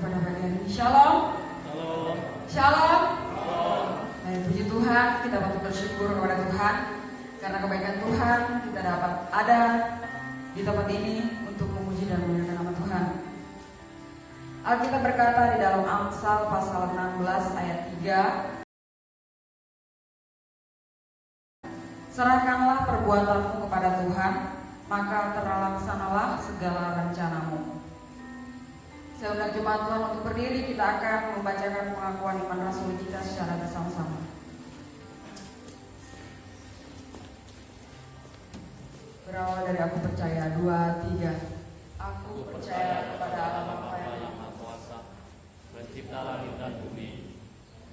pada pagi hari ini. Shalom. Shalom. Shalom. Shalom. Baik, puji Tuhan, kita patut bersyukur kepada Tuhan karena kebaikan Tuhan kita dapat ada di tempat ini untuk memuji dan memuliakan nama Tuhan. Alkitab berkata di dalam Amsal pasal 16 ayat 3, serahkanlah perbuatanmu kepada Tuhan, maka terlaksanalah segala rencanamu. Seundang jemaat Tuhan untuk berdiri, kita akan membacakan pengakuan iman rasul kita secara bersama-sama. Berawal dari aku percaya, 2, 3. Aku percaya kepada Allah Bapa yang Maha Kuasa, Pencipta langit dan bumi,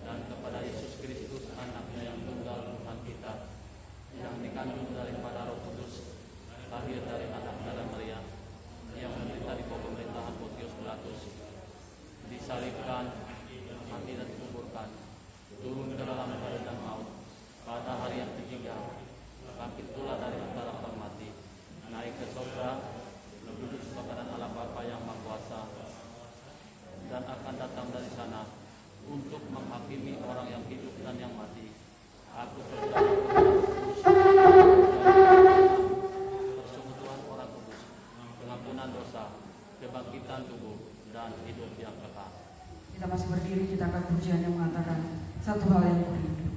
dan kepada Yesus Kristus anaknya yang tunggal Tuhan kita, yang dikandung daripada Roh Kudus, lahir dari anak darah Maria, yang menderita di bawah pemerintahan Pontius Pilatus, disalibkan, mati dan dikuburkan, turun ke dalam badai dan maut, pada hari yang ketiga bangkit pula dari antara orang mati, naik ke surga, duduk sebelah kanan Allah Bapa yang Maha Kuasa, dan akan datang dari sana untuk menghakimi orang yang hidup dan yang mati. Aku percaya persekutuan orang kudus, pengampunan dosa, kebangkitan tubuh, dan hidup yang kekal. Kita masih berdiri, kita akan pujian yang mengatakan satu hal yang kurindu.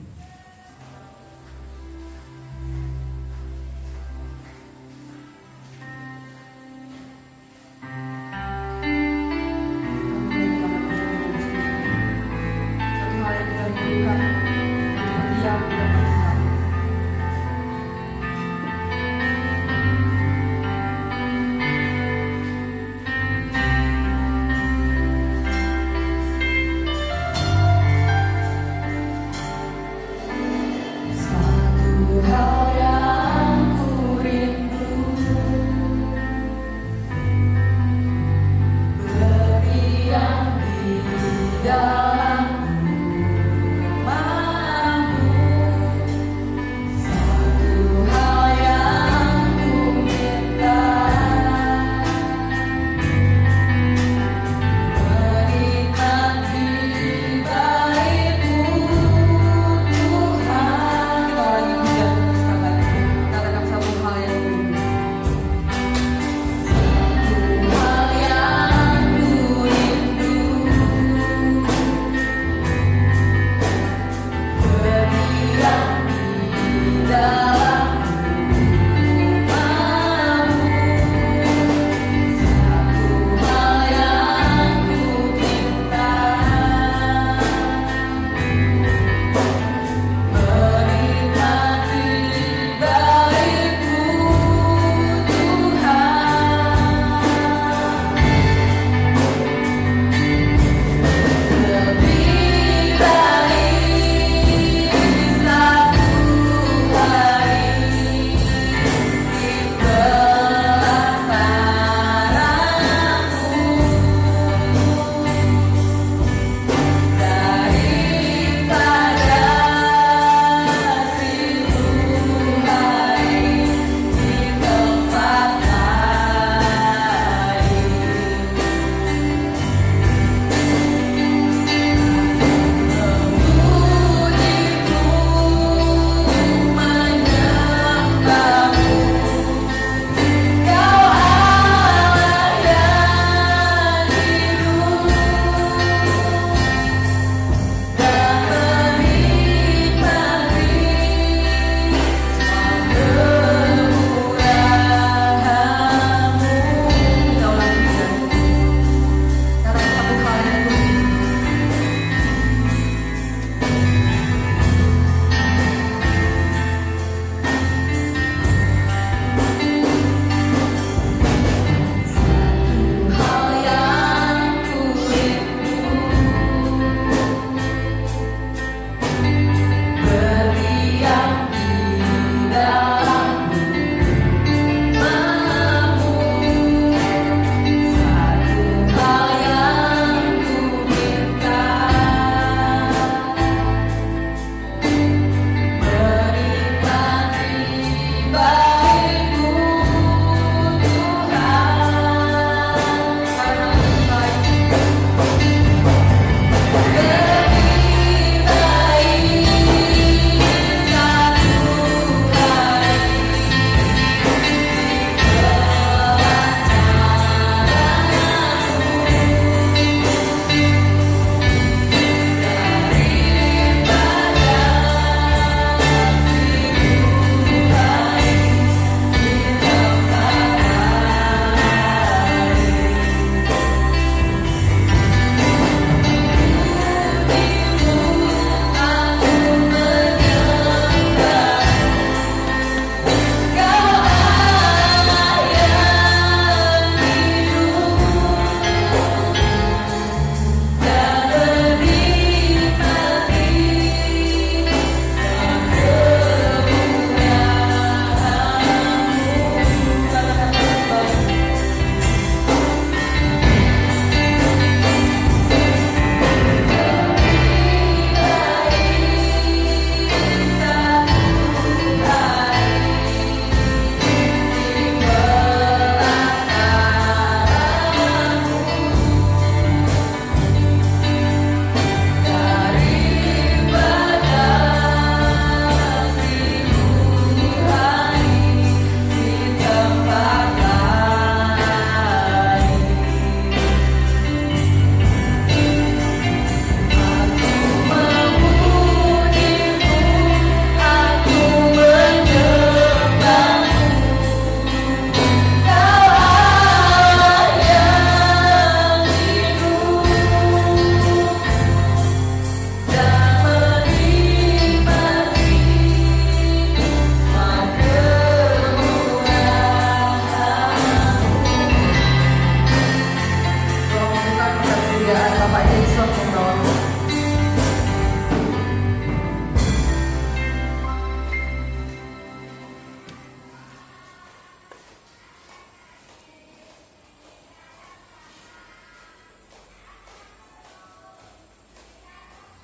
silakan Bapak Jason membawa.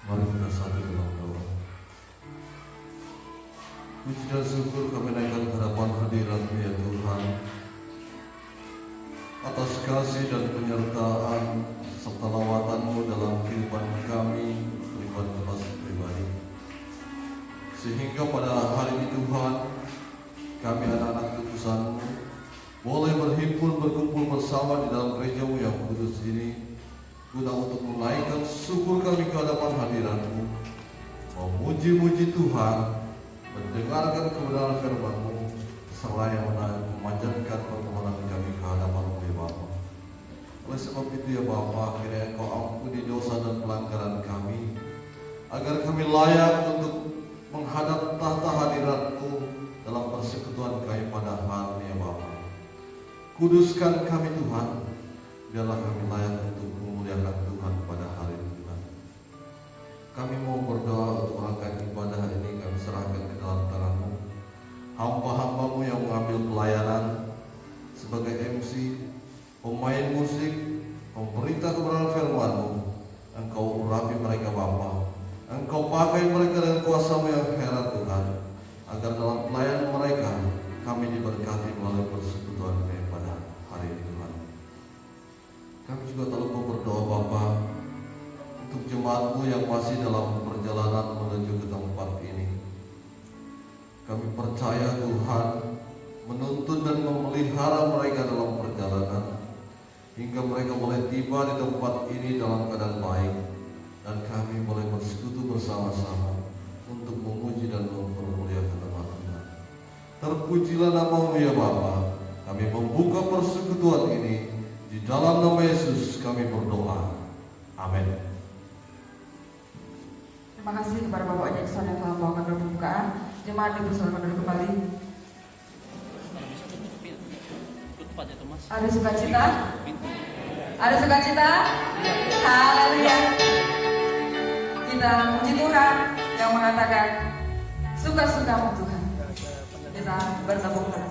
Mari kita satu dalam doa. Puji dan syukur kami naikkan ke hadapan hadirat-Mu ya Tuhan, atas kasih dan penyertaan serta lawatan-Mu dalam kehidupan kami pribadi. Sehingga pada hari ini Tuhan, kami anak-anak utusan-Mu boleh berhimpun berkumpul bersama di dalam gereja-Mu yang kudus ini, guna untuk menaikkan syukur kami ke hadapan hadirat-Mu, memuji-muji Tuhan, mendengarkan kebenaran firman-Mu, seraya memanjatkan permohonan kami ke hadapan-Mu ya Bapa. Oleh sebab itu ya Bapa, kiranya Engkau ampuni dosa dan pelanggaran kami, agar kami layak untuk menghadap tahta hadirat-Mu dalam persekutuan kami pada hari ini ya Bapa. Kuduskan kami Tuhan, biarlah kami layak untuk memuliakan Tuhan pada hari ini Tuhan. Kami mau berdoa untuk rangkaian ibadah ini, kami serahkan ke dalam tangan-Mu. Hamba-hamba-Mu yang mengambil pelayanan sebagai MC, pemain musik, pemberita kebenaran firman-Mu, Engkau urapi mereka Bapa. Engkau pakai mereka dengan kuasa-Mu yang heran Tuhan, agar dalam pelayanan mereka kami diberkati melalui persekutuan kami pada hari ini Tuhan. Kami juga tak lupa berdoa Bapa untuk jemaat-Mu yang masih dalam perjalanan menuju ke tempat ini. Kami percaya Tuhan menuntun dan memelihara mereka dalam perjalanan, hingga mereka boleh tiba di tempat ini dalam keadaan baik, dan kami boleh bersekutu bersama-sama untuk memuji dan mempermuliakan nama Tuhan. Terpujilah nama-Mu ya Bapa. Kami membuka persekutuan ini di dalam nama Yesus kami berdoa. Amin. Terima kasih kepada Bapak Jackson yang telah membawakan doa pembukaan. Jemaat dipersilakan duduk kembali. Tutup aja tuh Mas. Ada sukacita? Pintu. Ada sukacita? Haleluya. Kita memuji Tuhan yang mengatakan suka-sukamu Tuhan. Kita bertepuk tangan.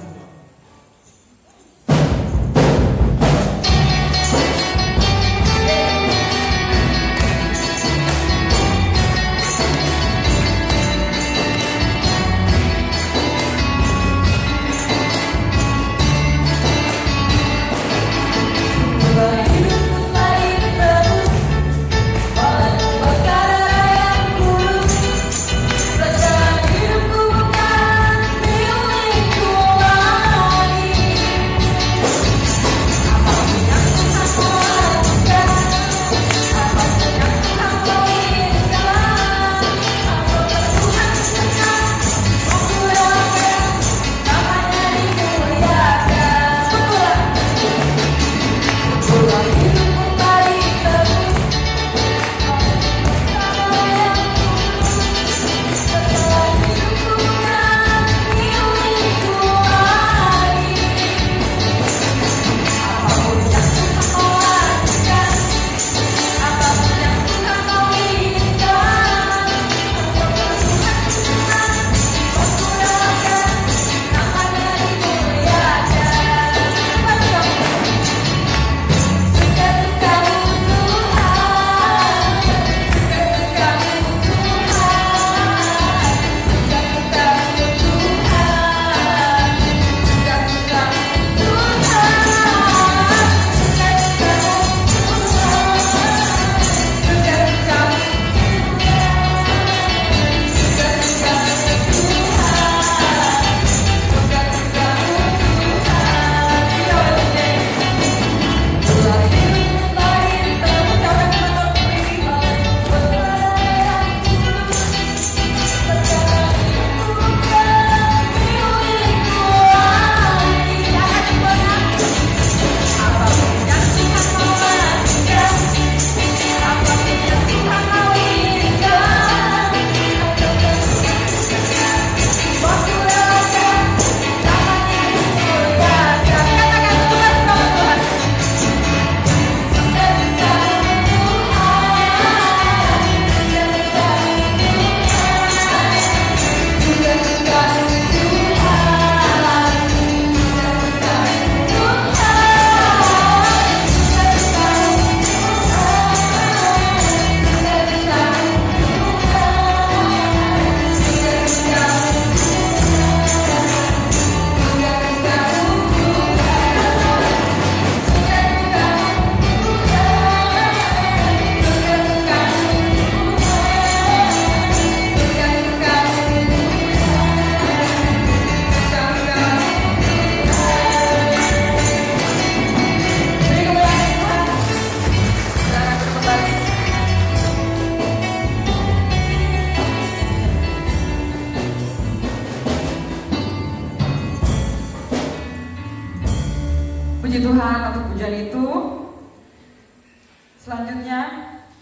Hidupku bukan milikku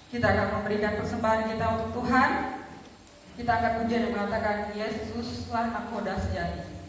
Kita akan memberikan persembahan kita untuk Tuhan. Kita akan puja dan mengatakan, Yesuslah nakoda sejati.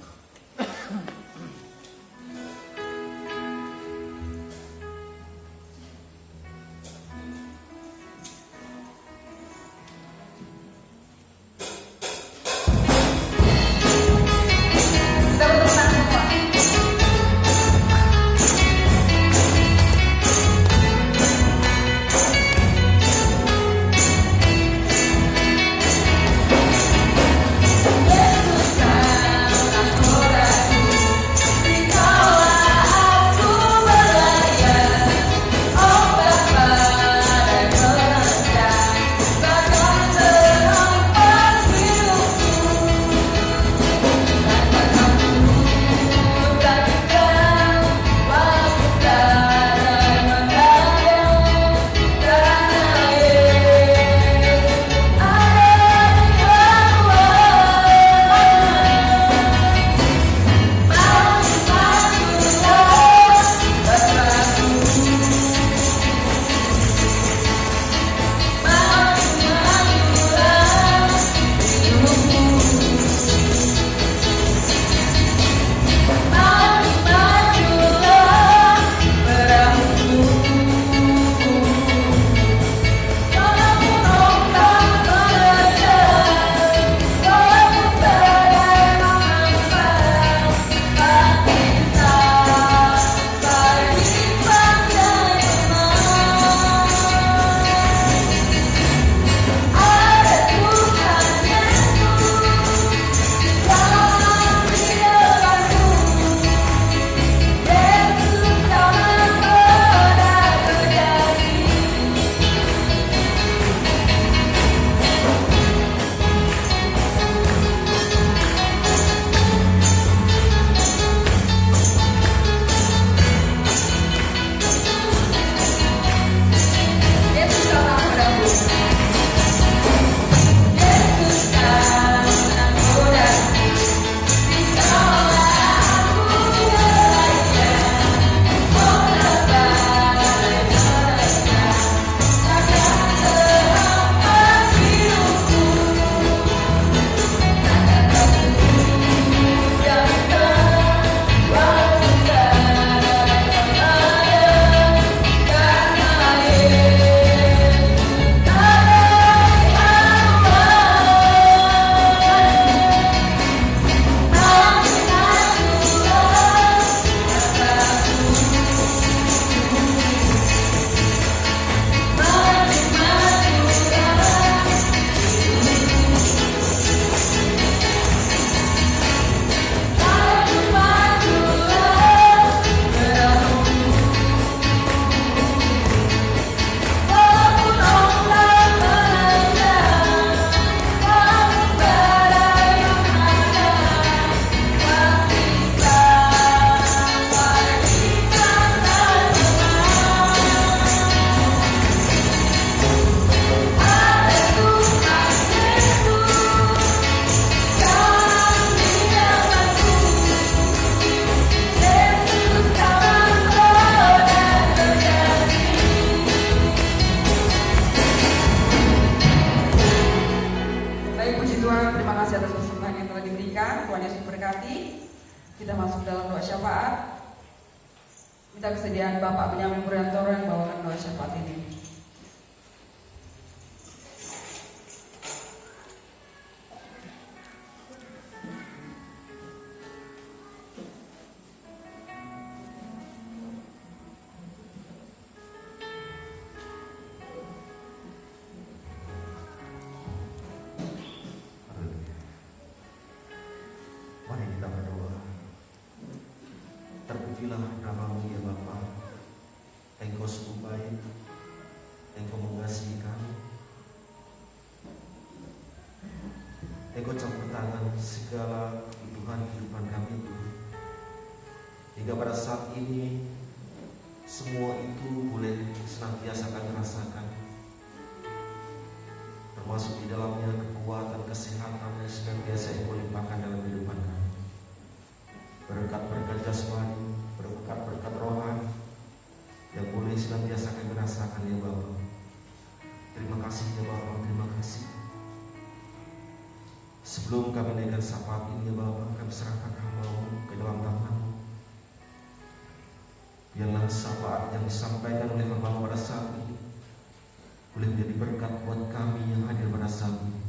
Kita masuk dalam doa syafaat. Minta kesediaan Bapak Benyamin Purwantoro yang bawakan doa syafaat ini. Mari kita berdoa. Terpujilah namamu ya Bapa. Engkau sungguh baik, Engkau mengasihi kami, Engkau campur tangan segala kehidupan kami itu. Hingga pada saat ini semua itu boleh senantiasa kami rasakan, termasuk di dalamnya kekuatan, kesehatan yang senantiasa Engkau limpahkan dalam kehidupan kami. Berkat-berkat jasmani, berkat-berkat rohani yang boleh senantiasa kami rasakan ya Bapa. kasih ya Bapa, terima kasih. Sebelum kami naikkan syafaat ini ya Bapa, kami serahkan hamba-Mu ke dalam tangan-Mu. Biarlah syafaat yang disampaikan oleh hamba-Mu pada saat ini boleh menjadi berkat buat kami yang hadir pada saat ini.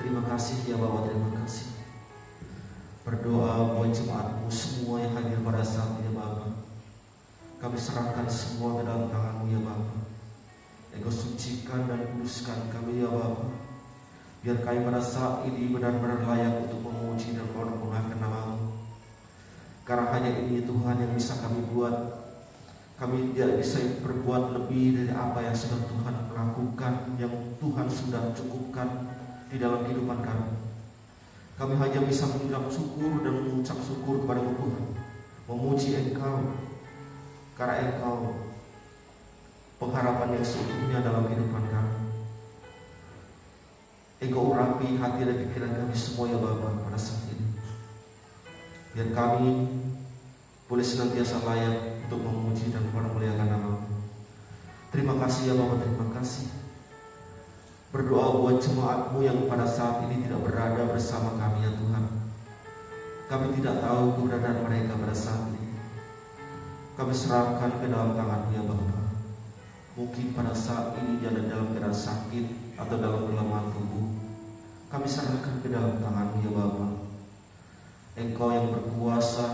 Terima kasih ya Bapa, terima kasih. Berdoa buat jemaat-Mu semua yang hadir pada saat ini ya Bapa. Kami serahkan semua ke dalam tangan-Mu ya Bapa. Engkau sucikan dan kuduskan kami ya Bapa. Biar kami pada saat ini benar-benar layak untuk memuji dan mengagungkan nama-Mu. Karena hanya ini Tuhan yang bisa kami buat. Kami tidak bisa berbuat lebih dari apa yang sudah Tuhan lakukan, yang Tuhan sudah cukupkan di dalam kehidupan kami. Kami hanya bisa mengucap syukur dan mengucap syukur kepada Tuhan, memuji Engkau, karena Engkau pengharapan yang seutuhnya dalam kehidupan kami. Engkau urapi hati dan pikiran kami semua ya Bapa pada saat ini. Biar kami boleh senantiasa layak untuk memuji dan memuliakan nama-Mu. Terima kasih ya Bapa, terima kasih. Berdoa buat jemaat-Mu yang pada saat ini tidak berada bersama kami ya Tuhan. Kami tidak tahu keberadaan mereka pada saat ini. Kami serahkan ke dalam tangan-Mu ya Bapa. Mungkin pada saat ini dia dalam keadaan sakit atau dalam kelemahan tubuh. Kami serahkan ke dalam tangan-Mu ya Bapa. Engkau yang berkuasa,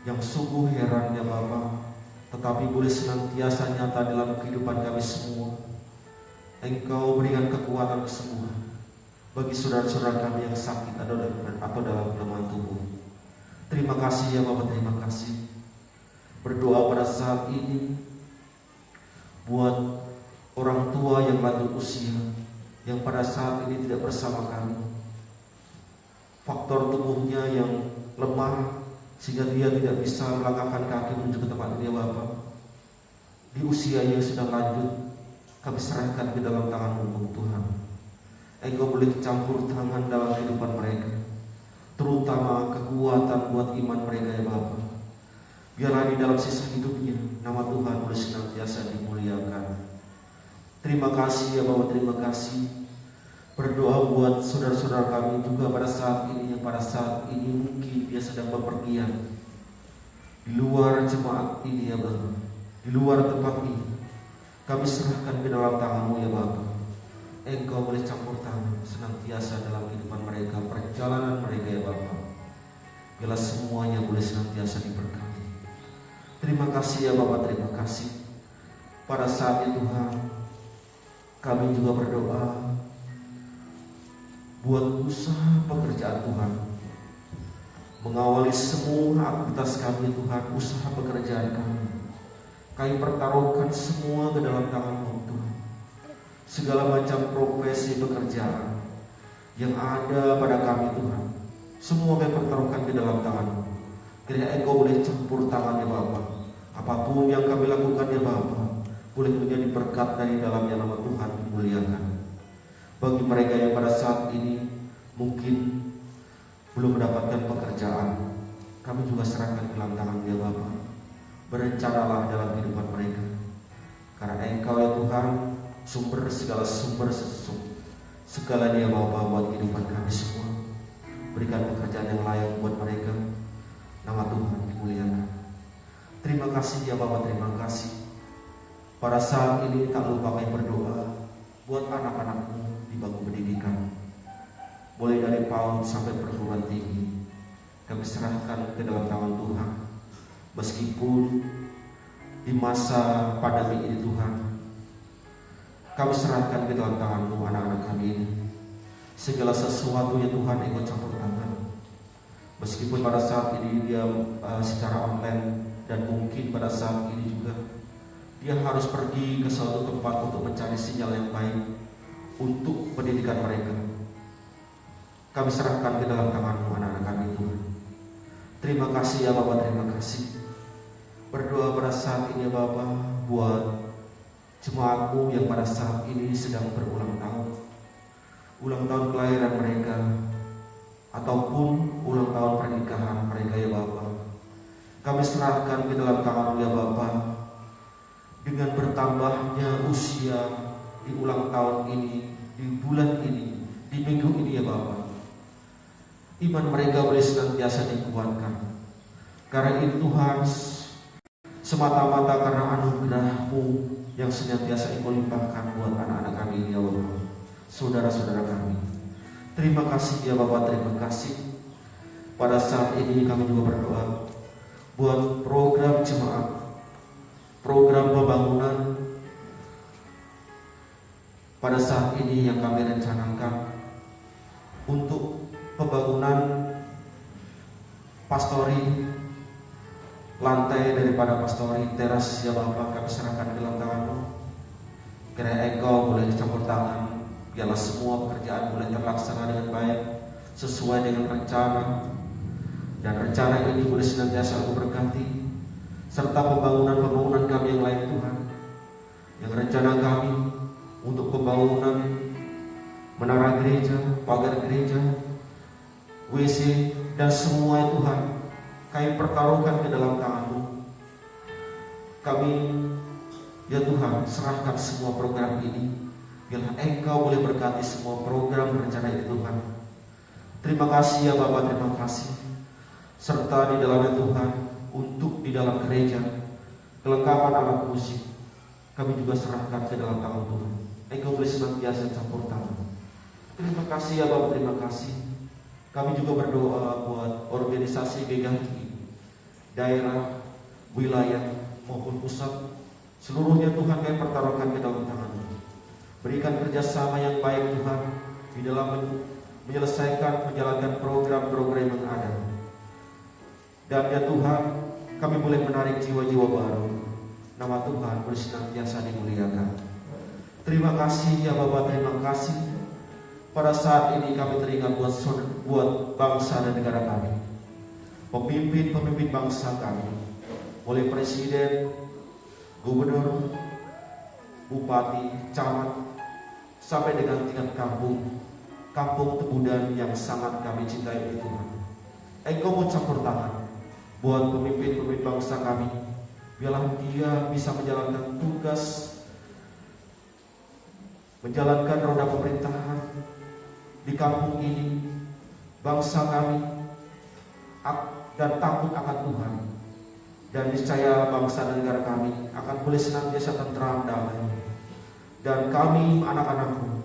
yang sungguh heran ya Bapa, tetapi boleh senantiasa nyata dalam kehidupan kami semua. Engkau berikan kekuatan kesembuhan bagi saudara-saudara kami yang sakit atau dalam kelemahan tubuh. Terima kasih ya Bapa, terima kasih. Berdoa pada saat ini buat orang tua yang lanjut usia, yang pada saat ini tidak bersama kami. Faktor tubuhnya yang lemah sehingga dia tidak bisa melangkahkan kaki menuju ke tempat ini ya Bapa. Di usia yang sudah lanjut, kami serahkan ke dalam tangan-Mu Tuhan. Engkau boleh campur tangan dalam kehidupan mereka, terutama kekuatan buat iman mereka ya Bapa. Biarlah di dalam sisa hidupnya nama Tuhan boleh senantiasa dimuliakan. Terima kasih ya Bapa, terima kasih. Berdoa buat saudara-saudara kami juga pada saat ini, yang pada saat ini mungkin dia sedang bepergian di luar jemaat ini ya Bapa, di luar tempat ini. Kami serahkan ke dalam tangan-Mu ya Bapa. Engkau boleh campur tangan senantiasa dalam kehidupan mereka, perjalanan mereka ya Bapa. Biarlah semuanya boleh senantiasa diberkati. Terima kasih ya Bapa, terima kasih. Pada saat itu Tuhan, kami juga berdoa buat usaha pekerjaan Tuhan, mengawali semua aktivitas kami Tuhan, usaha pekerjaan kami. Kami pertaruhkan semua ke dalam tangan-Mu Tuhan. Segala macam profesi pekerjaan yang ada pada kami Tuhan, semua kami pertaruhkan ke dalam tangan-Mu. Kiranya Engkau boleh campur tangan ya Bapa. Apapun yang kami lakukan ya Bapa, boleh menjadi berkat dari dalamnya nama Tuhan dimuliakan. Bagi mereka yang pada saat ini mungkin belum mendapatkan pekerjaan, kami juga serahkan ke dalam tangan ya Bapa. Berencanalah dalam kehidupan mereka, karena Engkau ya Tuhan sumber segala segalanya ya Bapa buat kehidupan kami semua. Berikan pekerjaan yang layak buat mereka, nama Tuhan dimuliakan. Terima kasih ya Bapa, terima kasih. Pada saat ini tak lupa kami berdoa buat anak-anak-Mu di bangku pendidikan, mulai dari PAUD sampai perguruan tinggi. Kami serahkan ke dalam tangan Tuhan. Meskipun di masa pandemi ini Tuhan, kami serahkan ke dalam tangan-Mu anak-anak kami ini. Segala sesuatunya Tuhan Engkau campur tangan. Meskipun pada saat ini dia secara online, dan mungkin pada saat ini juga dia harus pergi ke suatu tempat untuk mencari sinyal yang baik untuk pendidikan mereka. Kami serahkan ke dalam tangan-Mu anak-anak kami Tuhan. Terima kasih ya Bapa, terima kasih. Berdoa pada saat ini ya Bapa buat jemaat-Mu yang pada saat ini sedang berulang tahun kelahiran mereka, ataupun ulang tahun pernikahan mereka ya Bapa. Kami serahkan ke dalam tangan-Mu ya Bapa. dengan bertambahnya usia di ulang tahun ini, di bulan ini, di minggu ini ya Bapa, iman mereka boleh senantiasa dikuatkan. Karena itu Tuhan, semata-mata karena anugerah-Mu yang senantiasa Engkau limpahkan buat anak-anak kami ini ya Bapa, saudara-saudara kami. Terima kasih ya Bapa, terima kasih. Pada saat ini kami juga berdoa buat program jemaat, program pembangunan pada saat ini yang kami rencanakan untuk pembangunan pastori, lantai daripada pastori, teras ya Bapak, kami serahkan ke dalam tangan-Mu. Kiranya Engkau boleh campur tangan, biarlah semua pekerjaan boleh terlaksana dengan baik sesuai dengan rencana, dan rencana ini boleh senantiasa Engkau berkati, serta pembangunan kami yang lain Tuhan, yang rencana kami untuk pembangunan menara gereja, pagar gereja, WC, dan semua Tuhan kami pertaruhkan ke dalam tangan-Mu. Kami ya Tuhan serahkan semua program ini, biarlah Engkau boleh berkati semua program rencana itu Tuhan. Terima kasih ya Bapak, terima kasih. Serta di dalamnya Tuhan, untuk di dalam gereja, kelengkapan alat musik kami juga serahkan ke dalam tangan Tuhan. Engkau boleh senantiasa campur tangan. Terima kasih ya Bapak, terima kasih. Kami juga berdoa buat organisasi GKI, daerah, wilayah maupun pusat, seluruhnya Tuhan kami pertaruhkan ke dalam tangan-Mu. Berikan kerjasama yang baik Tuhan di dalam menyelesaikan, menjalankan program-program yang ada. Dan ya Tuhan, kami boleh menarik jiwa-jiwa baru. Nama Tuhan boleh senantiasa dimuliakan. Terima kasih ya Bapak, terima kasih. Pada saat ini kami teringat buat bangsa dan negara kami, pemimpin bangsa kami, mulai presiden, gubernur, bupati, camat, sampai dengan tingkat kampung Tebudan yang sangat kami cintai itu Tuhan. Engkau mau campur tangan buat pemimpin bangsa kami, biarlah dia bisa menjalankan tugas, menjalankan roda pemerintahan di kampung ini, bangsa kami, dan takut akan Tuhan. Dan niscaya bangsa dan negara kami akan boleh senantiasa tentram, damai. Dan kami anak-anak-Mu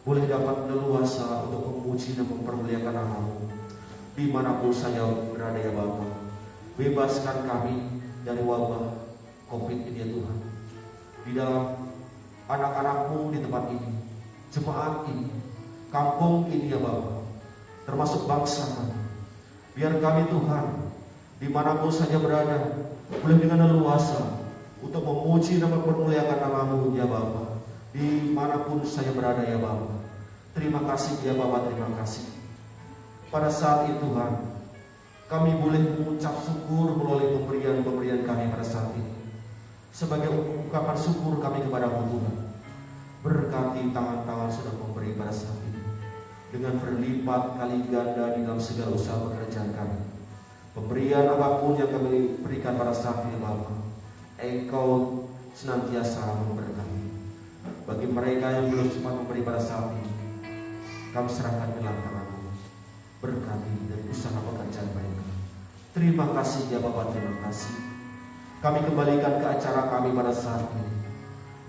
boleh dapat leluasa untuk memuji dan mempermuliakan nama-Mu dimanapun saja berada ya Bapa. Bebaskan kami dari wabah COVID ini ya Tuhan. Di dalam anak-anak-Mu di tempat ini, jemaat ini, kampung ini ya Bapa, termasuk bangsa kami. Biar kami Tuhan, dimanapun saja berada, boleh dengan leluasa untuk memuji dan mempermuliakan nama-Mu ya Bapa, dimanapun saya berada ya Bapa. Terima kasih ya Bapa, terima kasih. Pada saat itu Tuhan, kami boleh mengucap syukur melalui pemberian kami pada saat ini. Sebagai ungkapan syukur kami kepada-Mu Tuhan, berkati tangan-tangan sudah memberi pada saat ini dengan berlipat kali ganda di dalam segala usaha pekerjaan kami. Pemberian apapun yang kami berikan pada saat ini Bapa, Engkau senantiasa memberkati. Bagi mereka yang belum sempat memberi pada saat ini, kami serahkan ke dalam tangan-Mu. Berkati dari usaha pekerjaan mereka. Terima kasih ya Bapak, terima kasih. Kami kembalikan ke acara kami pada saat ini.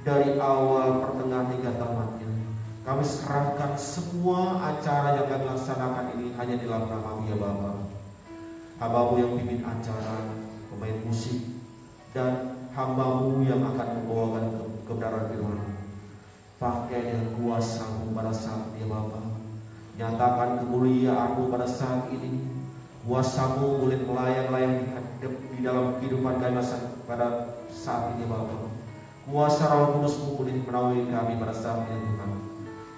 Dari awal, pertengahan hingga tamatnya, kami serahkan semua acara yang kami laksanakan ini hanya di dalam nama-Mu ya Bapak. Hamba-Mu yang pimpin acara, pemain musik, dan hamba-Mu yang akan membawakan kebenaran firman-Mu. Pakai dengan kuasa-Mu pada saat ini ya Bapak. Nyatakan kemuliaan-Mu pada saat ini. Kuasa-Mu boleh melayang-layang di dalam kehidupan kami pada saat ini Bapak. Kuasa Roh Kudus-Mu boleh menaungi kami pada saat ini Tuhan.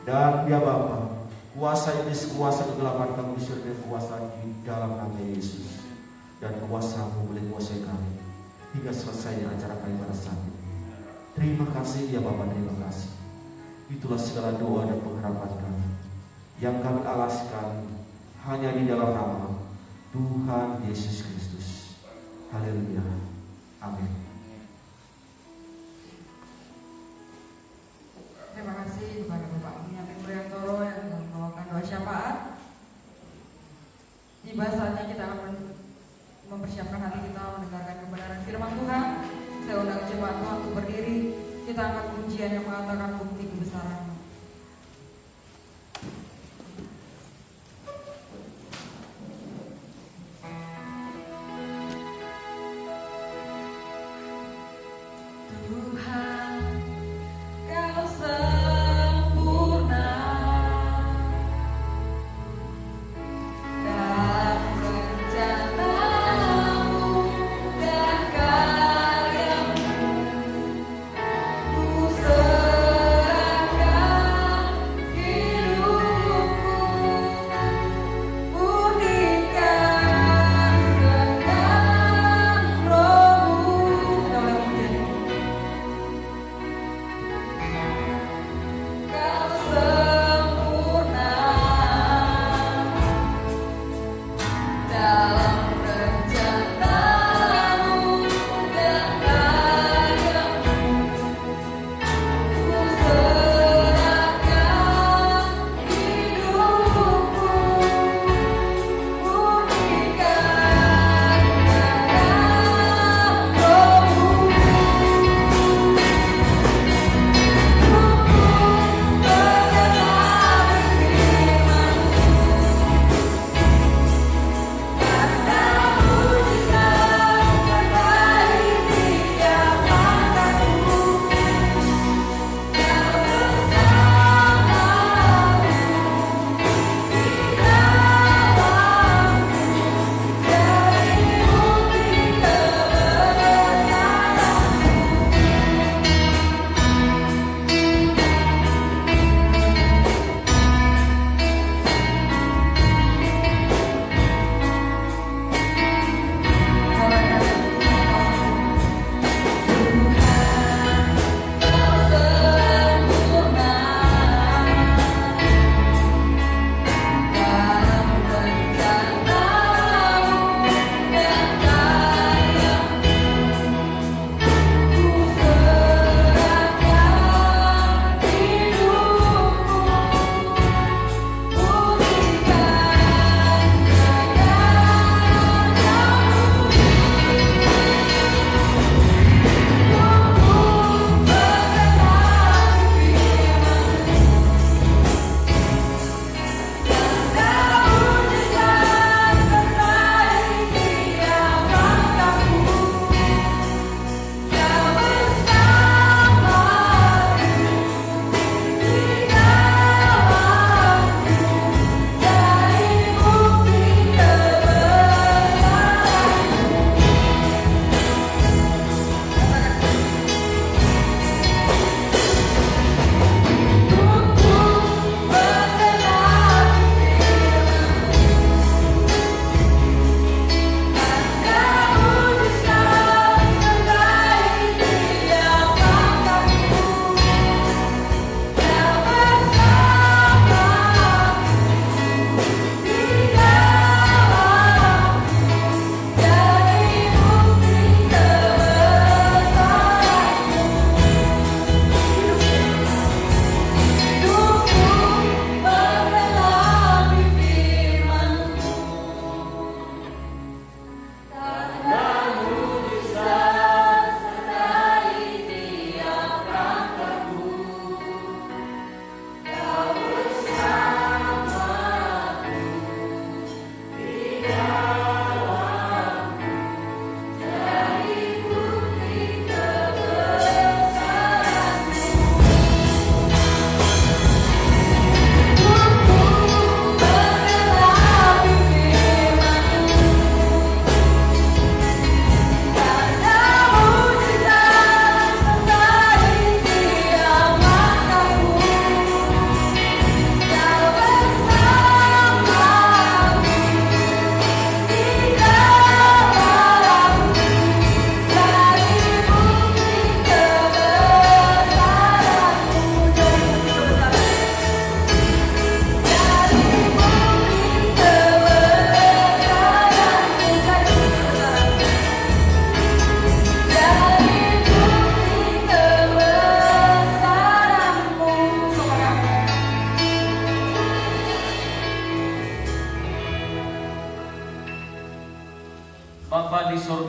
Dan ya Bapak, kuasa iblis, kuasa kegelapan kami diusir dengan kuasa di dalam nama Yesus. Dan kuasa-Mu boleh kuasai kami hingga selesainya acara kami pada saat ini. Terima kasih ya Bapak, terima kasih. Itulah segala doa dan pengharapan kami yang kami alaskan hanya di dalam nama Tuhan Yesus Kristus. Haleluya. Amin. tiba saatnya kita akan mempersiapkan hati kita mendengarkan kebenaran firman Tuhan. Saya undang jemaat Tuhan untuk berdiri. Kita angkat pujian yang mengatakan bukti kebesaran. Tuhan, Kau sempurna dalam rencana-Mu dan karya-Mu. Ku serahkan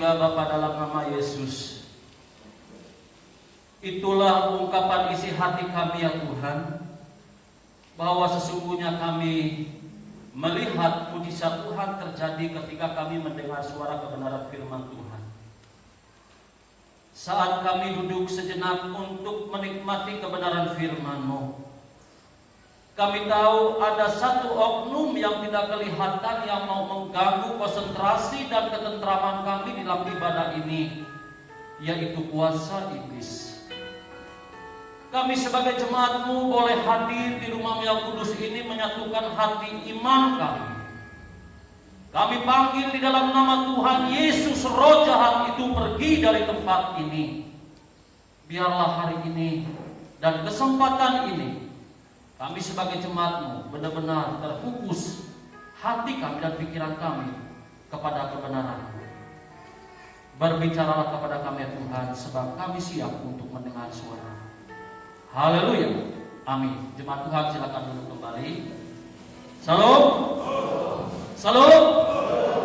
surga Bapa, dalam nama Yesus, itulah ungkapan isi hati kami ya Tuhan, bahwa sesungguhnya kami melihat mujizat Tuhan terjadi ketika kami mendengar suara kebenaran firman Tuhan. Saat kami duduk sejenak untuk menikmati kebenaran firman-Mu, kami tahu ada satu oknum yang tidak kelihatan yang mau mengganggu konsentrasi dan ketentraman kami di dalam ibadah ini, yaitu kuasa iblis. Kami sebagai jemaat-Mu boleh hadir di rumah yang kudus ini menyatukan hati iman kami. Kami panggil di dalam nama Tuhan Yesus, roh jahat itu pergi dari tempat ini. Biarlah hari ini dan kesempatan ini kami sebagai jemaat-Mu benar-benar terfokus hati kami dan pikiran kami kepada kebenaran. Berbicaralah kepada kami ya Tuhan, sebab kami siap untuk mendengar suara. Haleluya, amin. Jemaat Tuhan silakan duduk kembali. Salam, salam,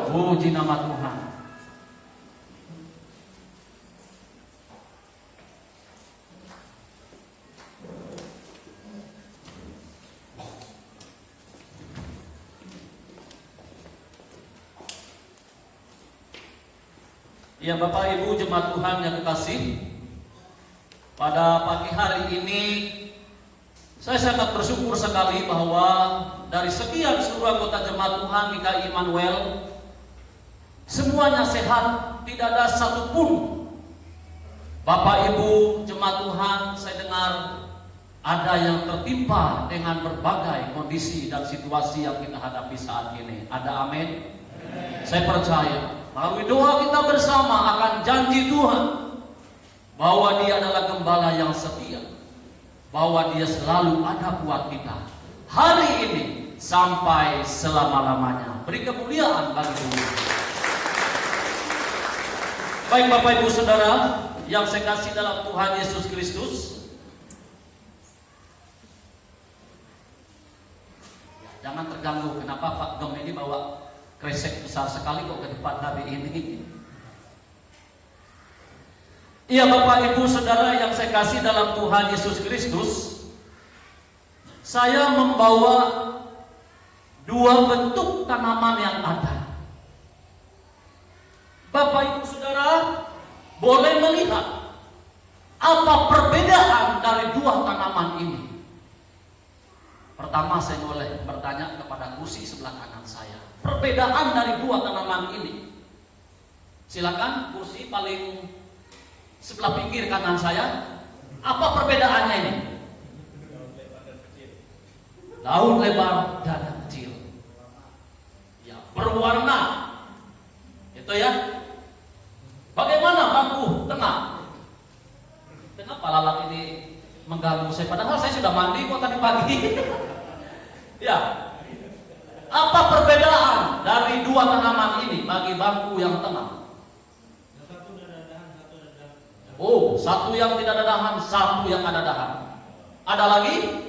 puji nama Tuhan. Ya Bapak Ibu jemaat Tuhan yang kekasih, pada pagi hari ini saya sangat bersyukur sekali bahwa dari sekian seluruh anggota jemaat Tuhan GKI Immanuel, semuanya sehat, tidak ada satupun. Bapak Ibu jemaat Tuhan, saya dengar ada yang tertimpa dengan berbagai kondisi dan situasi yang kita hadapi saat ini. Ada amin? Saya percaya melalui doa kita bersama akan janji Tuhan bahwa Dia adalah gembala yang setia, bahwa Dia selalu ada buat kita hari ini sampai selama-lamanya. Beri kemuliaan bagi Tuhan. Baik Bapak Ibu Saudara yang saya kasih dalam Tuhan Yesus Kristus, jangan terganggu. Kenapa Pak Gem ini bawa kresek besar sekali kok ke depan hari ini? Iya Bapak Ibu Saudara yang saya kasih dalam Tuhan Yesus Kristus, saya membawa dua bentuk tanaman yang ada. Bapak Ibu Saudara boleh melihat apa perbedaan dari dua tanaman ini. Pertama saya boleh bertanya kepada kursi sebelah kanan saya, perbedaan dari dua tanaman ini. Silakan kursi paling sebelah pinggir kanan saya, apa perbedaannya ini? Daun lebar dan kecil. Ya, berwarna. Itu ya. Bagaimana bangku tengah? Kenapa lalat ini mengganggu saya? Padahal saya sudah mandi kok tadi pagi. Ya. Apa perbedaan dari dua tanaman ini bagi bangku yang tengah? Oh, satu yang tidak ada dahan, satu yang ada dahan. Ada lagi?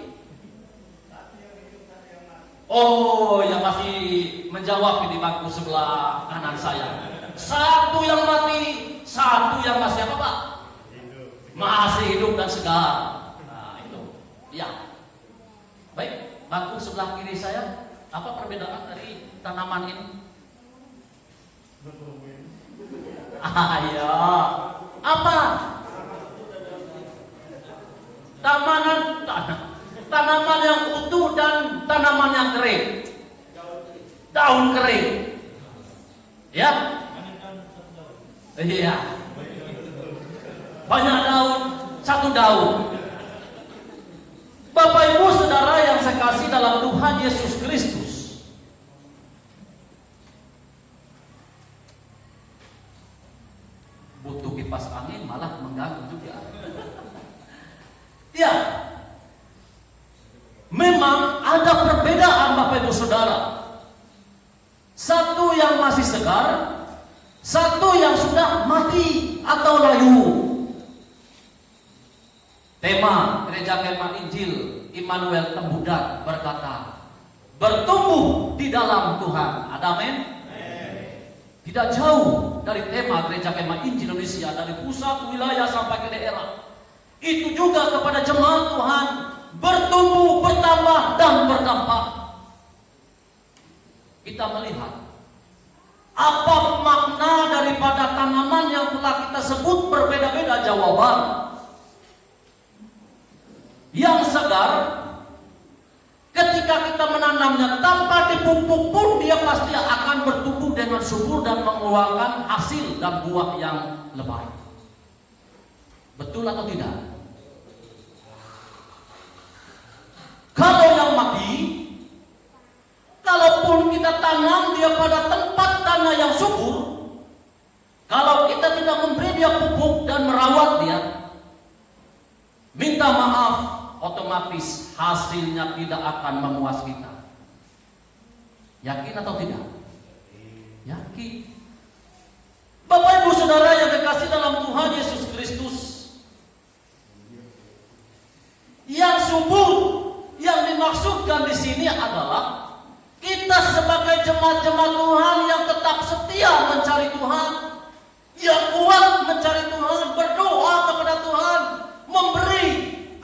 Oh, yang masih menjawab di bangku sebelah kanan saya. Satu yang mati, satu yang masih apa Pak? Masih hidup dan segar. Nah itu, ya. Baik, bangku sebelah kiri saya, apa perbedaan dari tanaman ini? Ya. Apa? Tanaman yang utuh dan tanaman yang kering. Daun kering. Ya? Iya. Banyak daun, satu daun. Bapak Ibu Saudara yang saya kasih dalam Tuhan Yesus Kristus, butuh kipas angin malah mengganggu juga. Ya, memang ada perbedaan Bapak Ibu Saudara. Satu yang masih segar, satu yang sudah mati atau layu. Tema Gereja Kemah Injil Immanuel Tembudan berkata, bertumbuh di dalam Tuhan. Ada amin? Tidak jauh dari tema Gereja Kemah Injil Indonesia, dari pusat wilayah sampai ke daerah. Itu juga kepada jemaat Tuhan, bertumbuh, bertambah, dan berdampak. Kita melihat apa makna daripada tanaman yang telah kita sebut berbeda-beda jawaban. Yang segar, ketika kita menanamnya tanpa dipupuk pun dia pasti akan bertumbuh dengan subur dan mengeluarkan hasil dan buah yang lebat. Betul atau tidak? Kalau yang mati, kalaupun kita tanam dia pada tempat tanah yang subur, kalau kita tidak memberi dia pupuk dan merawat dia, minta maaf, otomatis hasilnya tidak akan memuas kita. Yakin atau tidak? Yakin. Bapak Ibu Saudara yang dikasih dalam Tuhan Yesus Kristus, yang subur yang dimaksudkan di sini adalah kita sebagai jemaat-jemaat Tuhan yang tetap setia mencari Tuhan, yang kuat mencari Tuhan, berdoa kepada Tuhan, memberi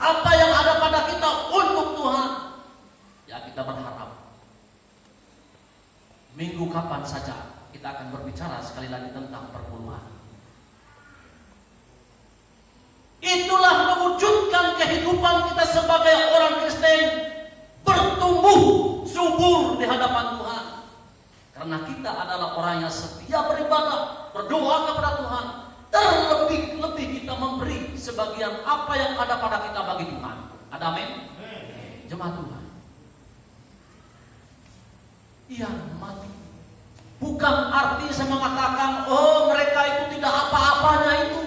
apa yang ada pada kita untuk Tuhan. Ya, kita berharap minggu kapan saja kita akan berbicara sekali lagi tentang perpuluhan. Itulah mewujudkan kehidupan kita sebagai orang Kristen, bertumbuh subur di hadapan Tuhan. Karena kita adalah orang yang setia beribadah, berdoa kepada Tuhan. Terlebih-lebih kita memberi sebagian apa yang ada pada kita bagi Tuhan. Ada amin? Jemaat Tuhan yang mati bukan arti saya mengatakan oh mereka itu tidak apa-apanya itu.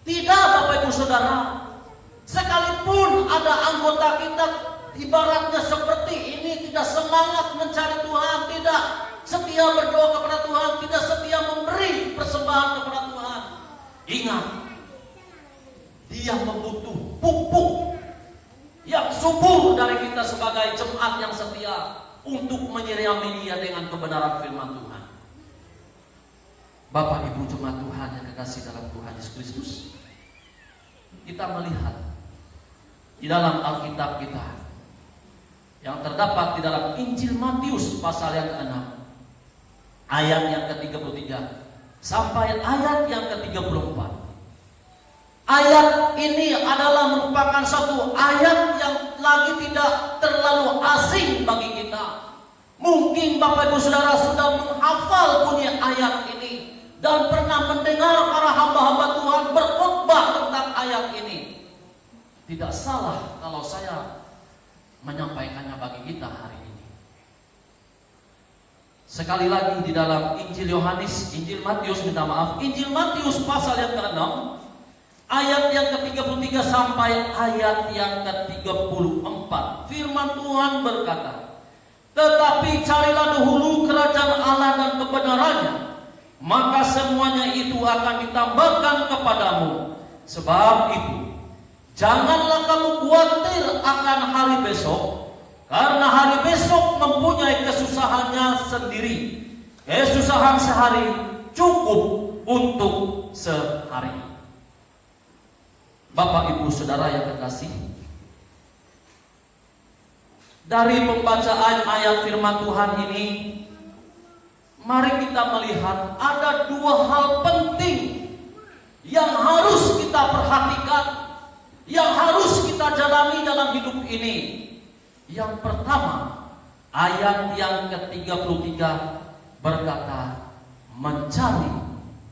Tidak, Bapak Ibu Saudara. Sekalipun ada anggota kita ibaratnya seperti ini, tidak semangat mencari Tuhan, tidak setia berdoa kepada Tuhan, tidak setia memberi persembahan kepada Tuhan, ingat, dia membutuh pupuk yang subur dari kita sebagai jemaat yang setia untuk menyirami dia dengan kebenaran firman Tuhan. Bapak Ibu jemaat Tuhan yang kekasih dalam Tuhan Yesus Kristus, kita melihat di dalam Alkitab kita yang terdapat di dalam Injil Matius pasal yang ke-6 ayat yang ke-33 sampai ayat yang ke-34. Ayat ini adalah merupakan satu ayat yang lagi tidak terlalu asing bagi kita. Mungkin Bapak Ibu Saudara sudah menghafal bunyi ayat ini dan pernah mendengar para hamba-hamba Tuhan berkhotbah tentang ayat ini. Tidak salah kalau saya menyampaikannya bagi kita hari ini. Sekali lagi di dalam Injil Matius pasal yang ke-6 ayat yang ke-33 sampai ayat yang ke-34. Firman Tuhan berkata, "Tetapi carilah dahulu kerajaan Allah dan kebenarannya, maka semuanya itu akan ditambahkan kepadamu. Sebab itu, janganlah kamu khawatir akan hari besok, karena hari besok mempunyai kesusahannya sendiri. Kesusahan sehari cukup untuk sehari." Bapak Ibu Saudara yang kekasih, dari pembacaan ayat firman Tuhan ini, mari kita melihat ada dua hal penting yang harus kita perhatikan, yang harus kita jalani dalam hidup ini. Yang pertama, ayat yang ke-33 berkata, mencari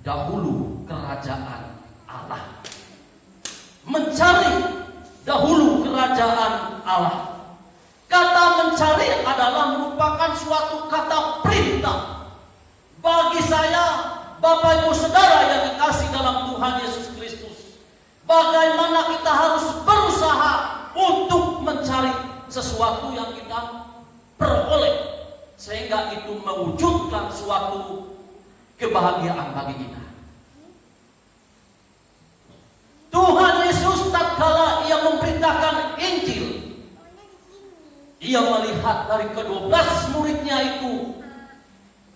dahulu kerajaan Allah. Mencari dahulu kerajaan Allah. Kata mencari adalah merupakan suatu kata perintah bagi saya, Bapak Ibu Saudara yang dikasih dalam Tuhan Yesus Kristus. Bagaimana kita harus berusaha untuk mencari sesuatu yang kita peroleh, sehingga itu mewujudkan suatu kebahagiaan bagi kita. Tuhan Yesus tatkala ia memberitakan Injil, ia melihat dari ke-12 muridnya itu,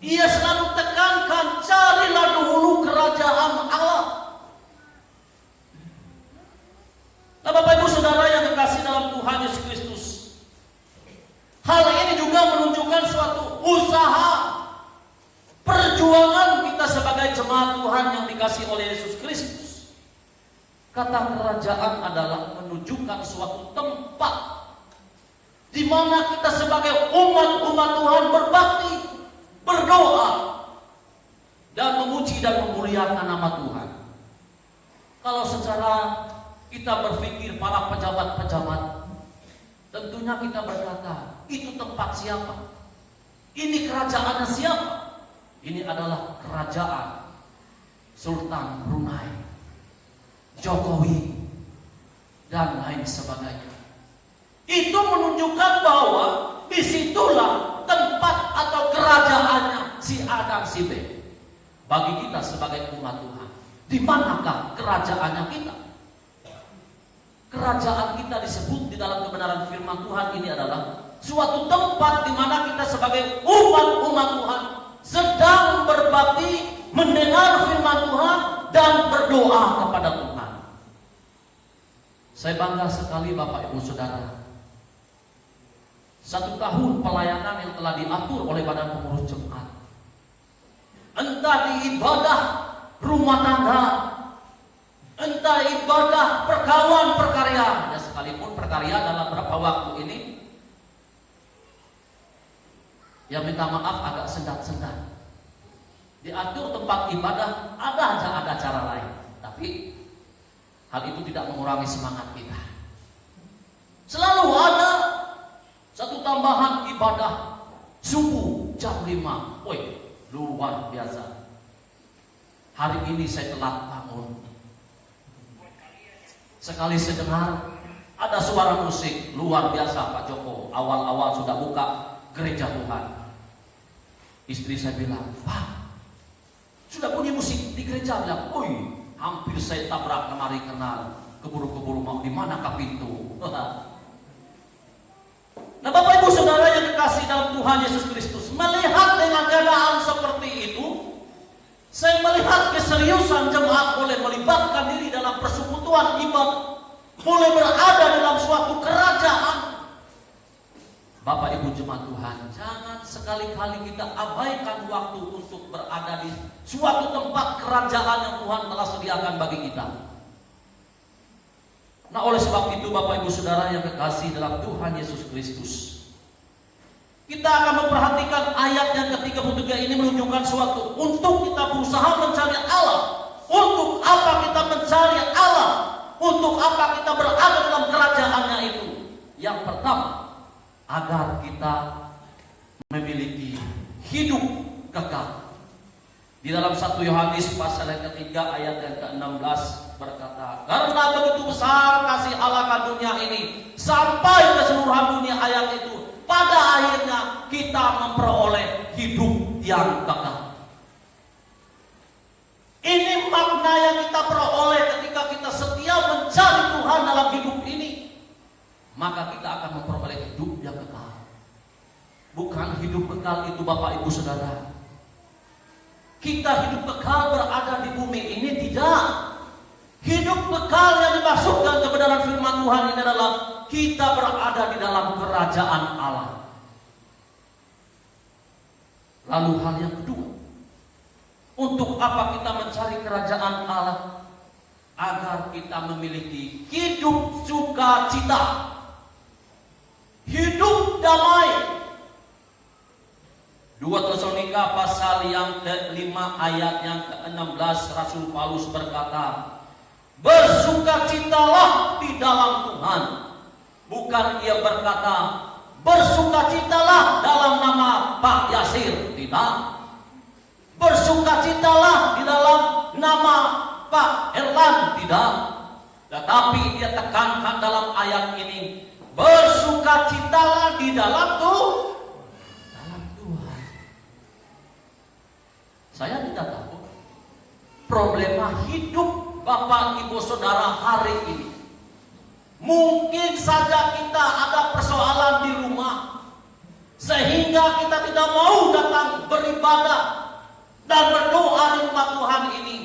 Ia selalu tekankan, carilah dahulu kerajaan Allah. Nah, Bapak Ibu Saudara yang dikasihi dalam Tuhan Yesus Kristus, hal ini juga menunjukkan suatu usaha perjuangan kita sebagai jemaat Tuhan yang dikasihi oleh Yesus Kristus. Kata kerajaan adalah menunjukkan suatu tempat di mana kita sebagai umat Tuhan berbakti, berdoa, dan memuji dan memuliakan nama Tuhan. Kalau secara kita berpikir para pejabat-pejabat, tentunya kita berkata, itu tempat siapa? Ini kerajaannya siapa? Ini adalah kerajaan Sultan Brunei, Jokowi, dan lain sebagainya. Itu menunjukkan bahwa disitulah tempat atau kerajaannya si A dan si B. Bagi kita sebagai umat Tuhan, di manakah kerajaannya kita? Kerajaan kita disebut di dalam kebenaran firman Tuhan ini adalah suatu tempat di mana kita sebagai umat Tuhan sedang berbakti, mendengar firman Tuhan, dan berdoa kepada Tuhan. Saya bangga sekali Bapak Ibu Saudara, 1 tahun pelayanan yang telah diatur oleh Badan Pengurus Jemaat, entah di ibadah rumah tangga, entah ibadah perkawan perkarya, ya sekalipun perkarya dalam beberapa waktu ini, ya minta maaf agak sendat-sendat. Diatur tempat ibadah, ada cara lain, tapi hal itu tidak mengurangi semangat kita. Selalu ada satu tambahan ibadah subuh jam 5. Woi, luar biasa. Hari ini saya telat bangun. Sekali saya dengar ada suara musik, luar biasa Pak Joko. Awal-awal sudah buka gereja Tuhan. Istri saya bilang, Pak, sudah bunyi musik di gereja. Bilang, woi, hampir saya tabrak kemari kenal. Keburu-keburu mau di manakah pintu? Nah, Bapak Ibu Saudara yang dikasihi dalam Tuhan Yesus Kristus, melihat dengan keadaan seperti itu, saya melihat keseriusan jemaat boleh melibatkan diri dalam persekutuan ibadah, boleh berada dalam suatu kerajaan. Bapak Ibu jemaat Tuhan, jangan sekali-kali kita abaikan waktu untuk berada di suatu tempat kerajaan yang Tuhan telah sediakan bagi kita. Nah, oleh sebab itu Bapak Ibu Saudara yang kekasih dalam Tuhan Yesus Kristus, kita akan memperhatikan ayat yang ke-33 ini menunjukkan suatu untuk kita berusaha mencari Allah. Untuk apa kita mencari Allah? Untuk apa kita berada dalam kerajaannya itu? Yang pertama, agar kita memiliki hidup kekal. Di dalam 1 Yohanes pasal yang ketiga ayat yang ke-16 berkata, karena begitu besar kasih Allah ke dunia ini sampai keseluruhan dunia, ayat itu, pada akhirnya kita memperoleh hidup yang kekal. Ini makna yang kita peroleh ketika kita setia mencari Tuhan dalam hidup ini. Maka kita akan memperoleh hidup yang kekal. Bukan hidup kekal itu Bapak Ibu Saudara, kita hidup kekal berada di bumi ini, tidak. Hidup kekal yang dimaksudkan kebenaran firman Tuhan ini adalah kita berada di dalam kerajaan Allah. Lalu hal yang kedua, untuk apa kita mencari kerajaan Allah? Agar kita memiliki hidup sukacita, hidup damai. 2 Tesalonika pasal yang ke-5 ayat yang ke-16, Rasul Paulus berkata, bersukacitalah di dalam Tuhan. Bukan ia berkata, bersukacitalah dalam nama Pak Yasir. Tidak. Bersukacitalah di dalam nama Pak Erlan. Tidak. Tetapi dia tekankan dalam ayat ini, bersukacitalah di dalam Tuhan. Saya tidak tahu problema hidup Bapak Ibu Saudara hari ini. Mungkin saja kita ada persoalan di rumah, sehingga sehingga kita tidak mau datang beribadah dan berdoa di rumah Tuhan ini.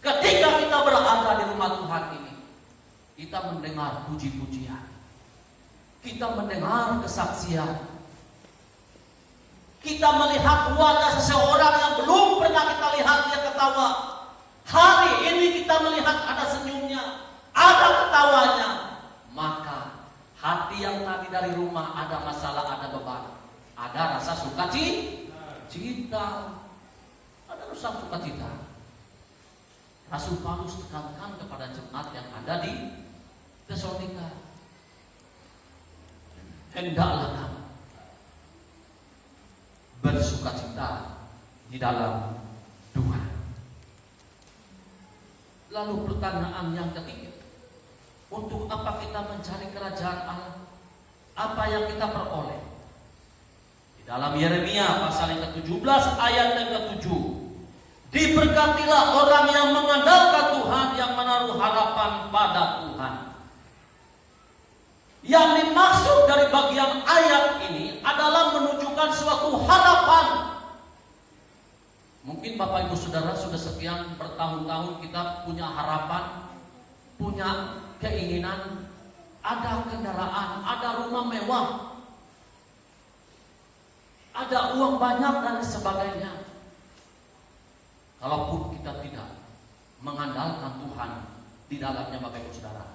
Ketika kita berada di rumah Tuhan ini, kita mendengar puji-pujian, kita mendengar kesaksian, kita melihat wajah seseorang yang belum pernah kita lihat dia ketawa. Hari ini kita melihat ada senyumnya, ada ketawanya. Maka hati yang tadi dari rumah ada masalah, ada beban, ada rasa sukacita, ada rasa sukacita. Rasul Paulus tekankan kepada jemaat yang ada di Tesalonika, hendaklah kamu bersukacita di dalam Tuhan. Lalu pertanyaan yang ketiga, untuk apa kita mencari kerajaan Allah? Apa yang kita peroleh? Di dalam Yeremia pasal yang ke-17 ayat yang ke-7, diberkatilah orang yang mengandalkan Tuhan, yang menaruh harapan pada Tuhan. Yang dimaksud dari bagian ayat ini adalah menunjukkan suatu harapan. Mungkin Bapak Ibu Saudara sudah sekian bertahun-tahun kita punya harapan, punya keinginan, ada kendaraan, ada rumah mewah, ada uang banyak dan sebagainya. Kalaupun kita tidak mengandalkan Tuhan di dalamnya, Bapak Ibu Saudara,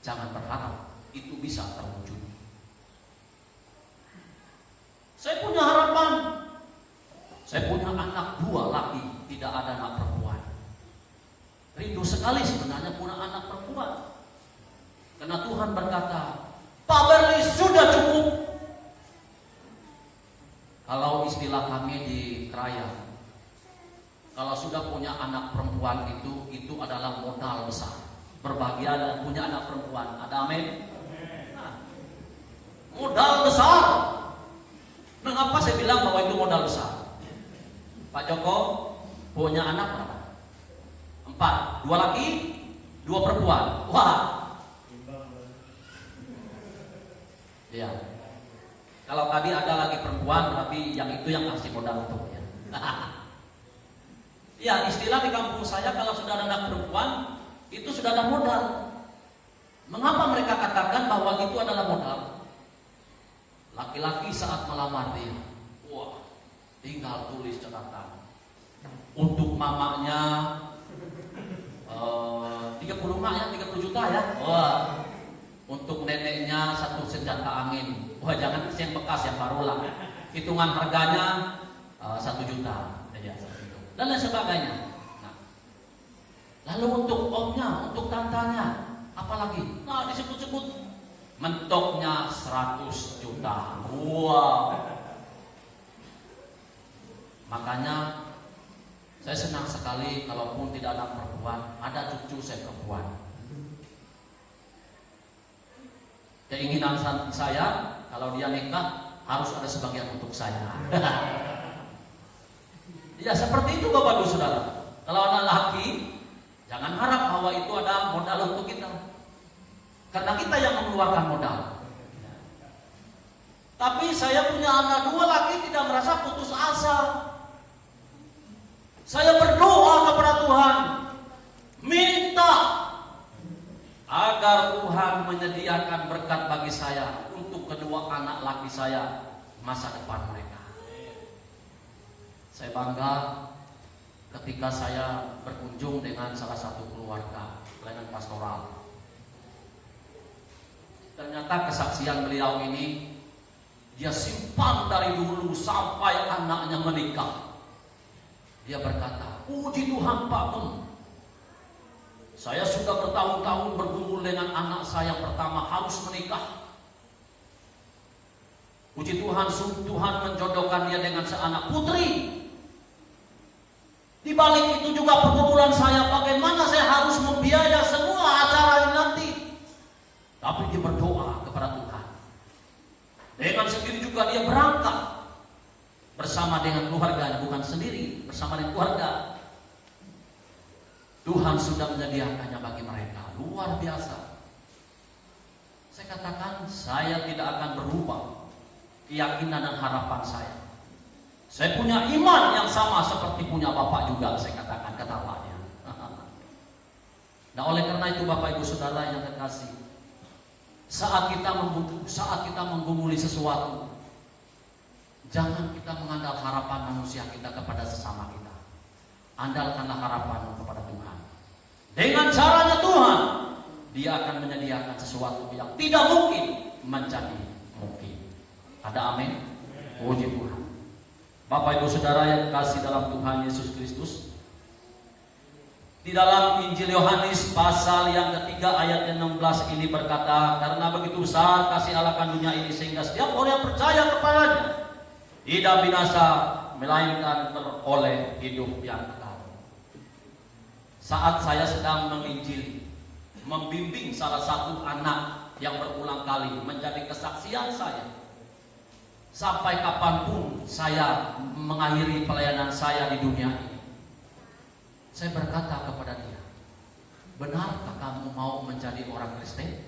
jangan berharap itu bisa terwujud. Saya punya harapan, saya punya anak 2 laki, tidak ada anak perempuan. Rindu sekali sebenarnya punya anak perempuan, karena Tuhan berkata, Pak Berli sudah cukup. Kalau istilah kami di Krayan, kalau sudah punya anak perempuan itu adalah modal besar. Berbahagia dan punya anak perempuan. Ada amin? Nah, modal besar. Mengapa saya bilang bahwa itu modal besar? Pak Joko punya anak berapa? 4, 2 laki, 2 perempuan. Wah. Ya. Kalau tadi ada lagi perempuan, tapi yang itu yang kasih modal untuk ya. Ya, istilah di kampung saya kalau sudah ada anak perempuan itu sudah ada modal. Mengapa mereka katakan bahwa itu adalah modal? Laki-laki saat melamar dia, wah, tinggal tulis catatan. Untuk mamanya 30 juta ya. Wah. Untuk neneknya 1 senjata angin. Wah, jangan yang bekas, yang baru lah. Hitungan harganya 1 juta. Ya, dan lain sebagainya. Nah, lalu untuk omnya, untuk tantanya, apalagi? Nah, disebut-sebut mentoknya 100 juta. Wow. Makanya saya senang sekali kalaupun tidak ada perempuan, ada cucu saya perempuan. Keinginan saya kalau dia nikah harus ada sebagian untuk saya. Ya seperti itu Bapak Ibu Saudara. Kalau anak laki, jangan harap bahwa itu ada modal untuk kita, karena kita yang mengeluarkan modal. Tapi saya punya anak 2 laki, tidak merasa putus asa. Saya berdoa kepada Tuhan, minta agar Tuhan menyediakan berkat bagi saya untuk kedua anak laki saya masa depan mereka. Saya bangga ketika saya berkunjung dengan salah satu keluarga pelayanan pastoral. Ternyata kesaksian beliau ini dia simpan dari dulu sampai anaknya menikah. Dia berkata, puji Tuhan Pak Bung, saya sudah bertahun-tahun bergumul dengan anak saya pertama harus menikah. Puji Tuhan, Tuhan menjodohkan dia dengan seanak putri. Di balik itu juga pergumulan saya, bagaimana saya harus membiayai semua acara ini nanti. Tapi dia berdoa kepada Tuhan. Dengan sendiri juga dia berangkat bersama dengan keluarganya, bukan sendiri, bersama dengan keluarga. Tuhan sudah menyediakannya bagi mereka, luar biasa. Saya katakan, saya tidak akan berubah keyakinan dan harapan saya. Saya punya iman yang sama seperti punya Bapak juga, saya katakan ketawanya. Nah, oleh karena itu Bapak Ibu Saudara yang terkasih, saat kita menggumuli sesuatu, jangan kita mengandalkan harapan manusia kita kepada sesama kita. Andalkanlah harapan kepada Tuhan. Dengan caranya Tuhan, Dia akan menyediakan sesuatu yang tidak mungkin menjadi mungkin. Ada amin? Puji Tuhan. Bapak Ibu Saudara yang kasih dalam Tuhan Yesus Kristus, di dalam Injil Yohanes pasal yang ketiga ayat 16 ini berkata, karena begitu besar kasih Allah akan dunia ini sehingga setiap orang yang percaya kepadanya tidak binasa melainkan beroleh hidup yang kekal. Saat saya sedang menginjili, membimbing salah satu anak yang berulang kali menjadi kesaksian saya, sampai kapanpun saya mengakhiri pelayanan saya di dunia ini, saya berkata kepada dia, benarkah kamu mau menjadi orang Kristen?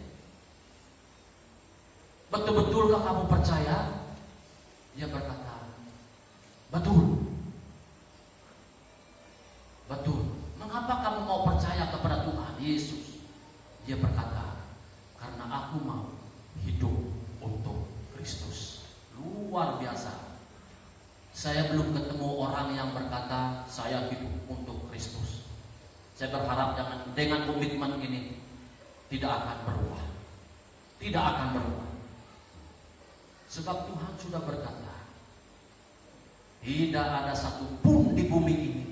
Betul-betulkah kamu percaya? Dia berkata, betul. Betul. Mengapa kamu mau percaya kepada Tuhan Yesus? Dia berkata, karena aku mau hidup untuk Kristus. Luar biasa. Saya belum ketemu orang yang berkata saya hidup untuk Kristus. Saya berharap dengan komitmen ini tidak akan berubah. Tidak akan berubah. Sebab Tuhan sudah berkata, tidak ada satupun di bumi ini,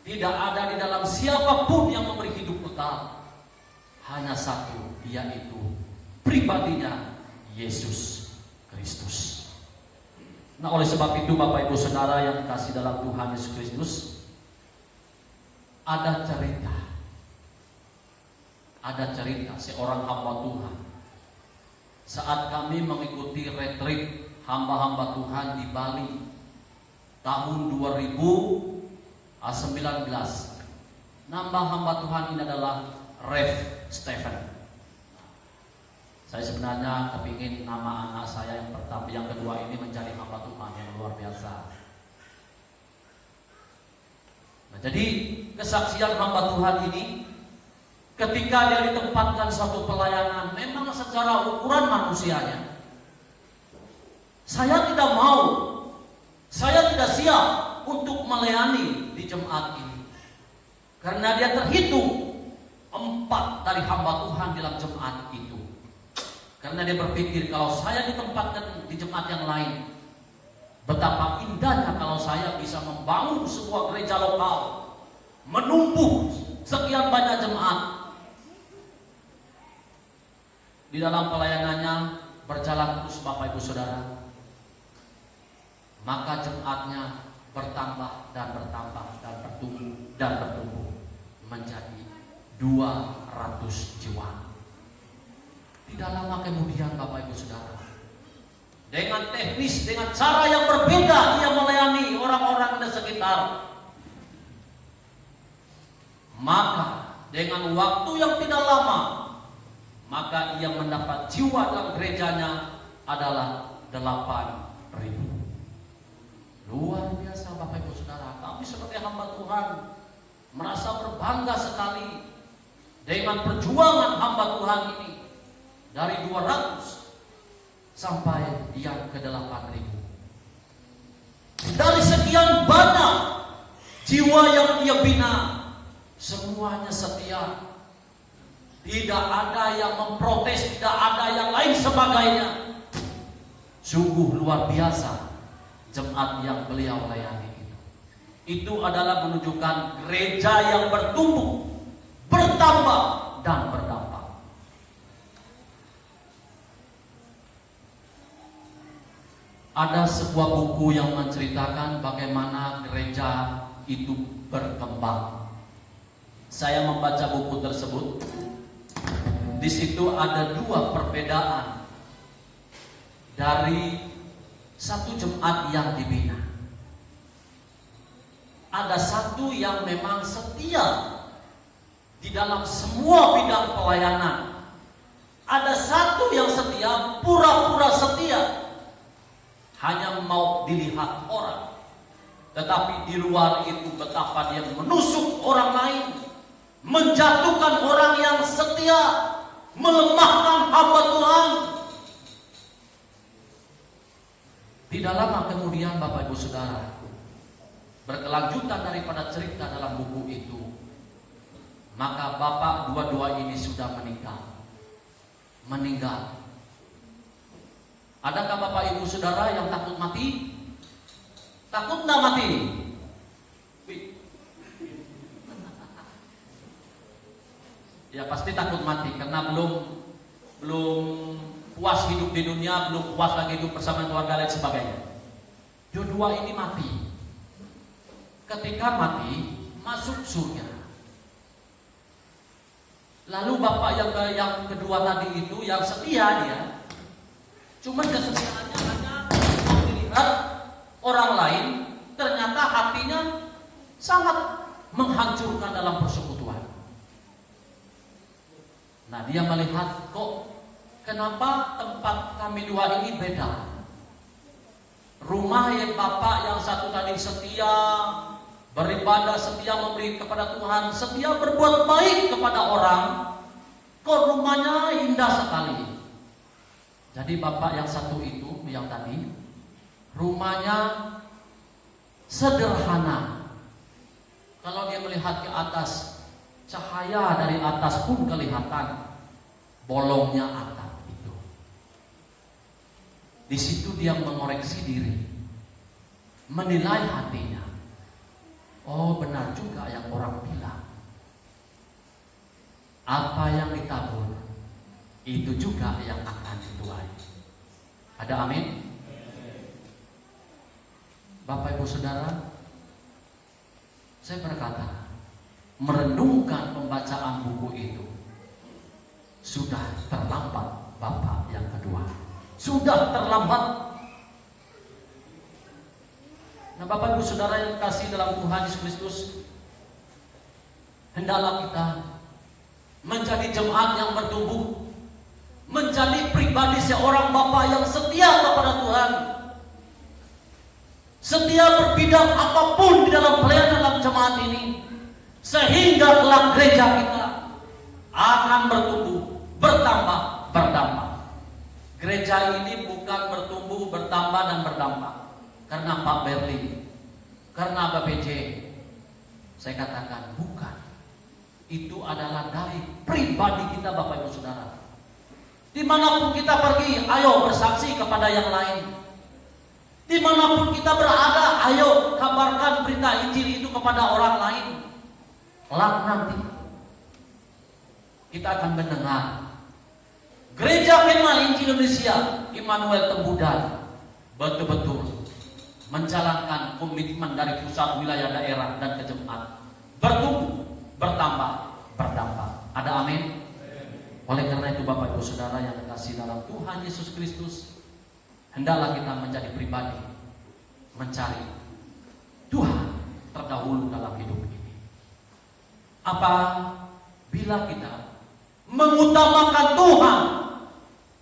tidak ada di dalam siapapun yang memberi hidup kekal. Hanya satu, yaitu pribadinya Yesus Kristus. Nah, oleh sebab itu Bapak Ibu Saudara yang kasih dalam Tuhan Yesus Kristus, ada cerita seorang hamba Tuhan saat kami mengikuti retreat hamba-hamba Tuhan di Bali tahun 2019. Nama hamba Tuhan ini adalah Rev Stephen. Saya sebenarnya kepingin nama anak saya yang pertama, yang kedua ini menjadi hamba Tuhan yang luar biasa. Nah, jadi kesaksian hamba Tuhan ini, ketika dia ditempatkan suatu pelayanan, memang secara ukuran manusianya, saya tidak mau, saya tidak siap untuk melayani di jemaat ini, karena dia terhitung 4 dari hamba Tuhan dalam jemaat itu. Karena dia berpikir, kalau saya ditempatkan di jemaat yang lain, betapa indahnya kalau saya bisa membangun sebuah gereja lokal, menumbuh sekian banyak jemaat. Di dalam pelayanannya berjalan terus Bapak Ibu Saudara, maka jemaatnya bertambah dan bertambah dan bertumbuh menjadi 200 jiwa. Tidak lama kemudian Bapak Ibu Saudara, dengan teknis, dengan cara yang berbeda ia melayani orang-orang di sekitar. Maka dengan waktu yang tidak lama, maka ia mendapat jiwa dalam gerejanya adalah 8.000. Luar biasa Bapak Ibu Saudara. Kami sebagai hamba Tuhan merasa berbangga sekali dengan perjuangan hamba Tuhan ini, dari 200 sampai yang ke 8.000. Dari sekian banyak jiwa yang ia bina, semuanya setia. Tidak ada yang memprotes, tidak ada yang lain sebagainya. Sungguh luar biasa jemaat yang beliau layani itu. Itu adalah menunjukkan gereja yang bertumbuh, bertambah dan berdampak. Ada sebuah buku yang menceritakan bagaimana gereja itu berkembang. Saya membaca buku tersebut. Di situ ada 2 perbedaan dari satu jemaat yang dibina. Ada satu yang memang setia di dalam semua bidang pelayanan. Ada satu yang setia, pura-pura setia, dilihat orang. Tetapi di luar itu betapa dia menusuk orang lain, menjatuhkan orang yang setia, melemahkan hamba Tuhan. Tidak lama kemudian Bapak Ibu Saudara, berkelanjutan daripada cerita dalam buku itu, maka bapak dua-dua ini sudah meninggal. Adakah Bapak Ibu Saudara yang takut mati? Takut nggak mati? Ya pasti takut mati karena belum puas hidup di dunia, belum puas lagi hidup bersama keluarga dan sebagainya. Dua-dua ini mati. Ketika mati, masuk surga. Lalu bapak yang kedua tadi itu, yang setia dia, cuman kesetiaannya hanya melihat orang lain, ternyata hatinya sangat menghancurkan dalam persekutuan. Nah, dia melihat kok kenapa tempat kami dua ini beda. Rumah yang bapak yang satu tadi setia, beribadah, setia memberi kepada Tuhan, setia berbuat baik kepada orang, kok rumahnya indah sekali. Jadi bapak yang satu itu, yang tadi, rumahnya sederhana. Kalau dia melihat ke atas, cahaya dari atas pun kelihatan, bolongnya atap itu. Di situ dia mengoreksi diri, menilai hatinya. Oh, benar juga yang orang bilang, apa yang ditabur itu juga yang akan dituai. Ada amin? Bapak Ibu Saudara, saya berkata, merenungkan pembacaan buku itu sudah terlambat. Bapak yang kedua sudah terlambat. Nah, Bapak Ibu Saudara yang kasih dalam Tuhan Yesus Kristus, hendaklah kita menjadi jemaat yang bertumbuh, menjadi pribadi seorang Bapak yang setia kepada Tuhan, setia berbidang apapun di dalam pelayanan dalam jemaat ini, sehingga kelak gereja kita akan bertumbuh, bertambah. Gereja ini bukan bertumbuh, bertambah dan bertambah karena Pak Berli, karena BPJ. Saya katakan bukan. Itu adalah dari pribadi kita, Bapak Ibu Saudara. Dimanapun kita pergi, ayo bersaksi kepada yang lain. Dimanapun kita berada, ayo kabarkan berita Injil itu kepada orang lain. Kelak nanti kita akan mendengar Gereja Kemah Injil Indonesia Immanuel Tembudan betul-betul menjalankan komitmen dari pusat, wilayah, daerah dan ke jemaat, bertumbuh, bertambah. Ada amin? Oleh karena itu Bapak Ibu Saudara yang dikasihi dalam Tuhan Yesus Kristus, hendaklah kita menjadi pribadi mencari Tuhan terdahulu dalam hidup ini. Apabila kita mengutamakan Tuhan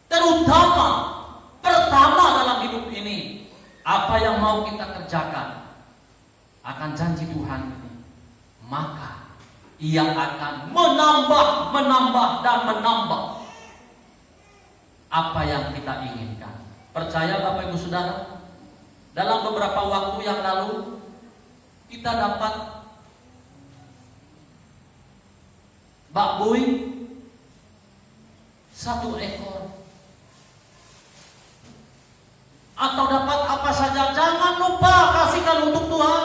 terutama pertama dalam hidup ini, apa yang mau kita kerjakan akan janji Tuhan ini, maka Ia akan menambah dan menambah apa yang kita inginkan. Percaya Bapak Ibu Saudara, dalam beberapa waktu yang lalu kita dapat baboy 1 ekor, atau dapat apa saja, jangan lupa kasihkan untuk Tuhan.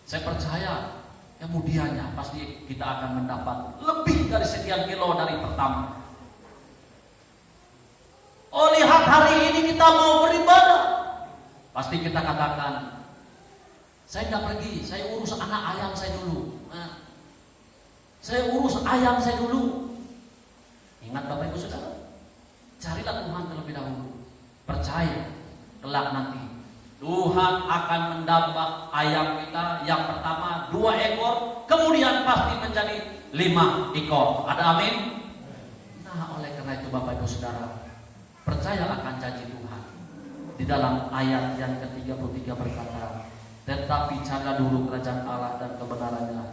Saya percaya kemudiannya pasti kita akan mendapat lebih dari sekian kilo dari pertama. Oh, lihat hari ini kita mau beribadah, pasti kita katakan, saya tidak pergi, saya urus anak ayam saya dulu. Saya urus ayam saya dulu. Ingat Bapak Ibu Saudara, carilah Tuhan terlebih dahulu. Percaya kelak nanti Tuhan akan menambah ayam kita. Yang pertama 2 ekor, kemudian pasti menjadi 5 ekor. Ada amin? Nah, oleh karena itu Bapak Ibu Saudara, percaya akan janji Tuhan. di dalam ayat yang ke-33 berkata, tetapi jaga dulu kerajaan Allah dan kebenarannya,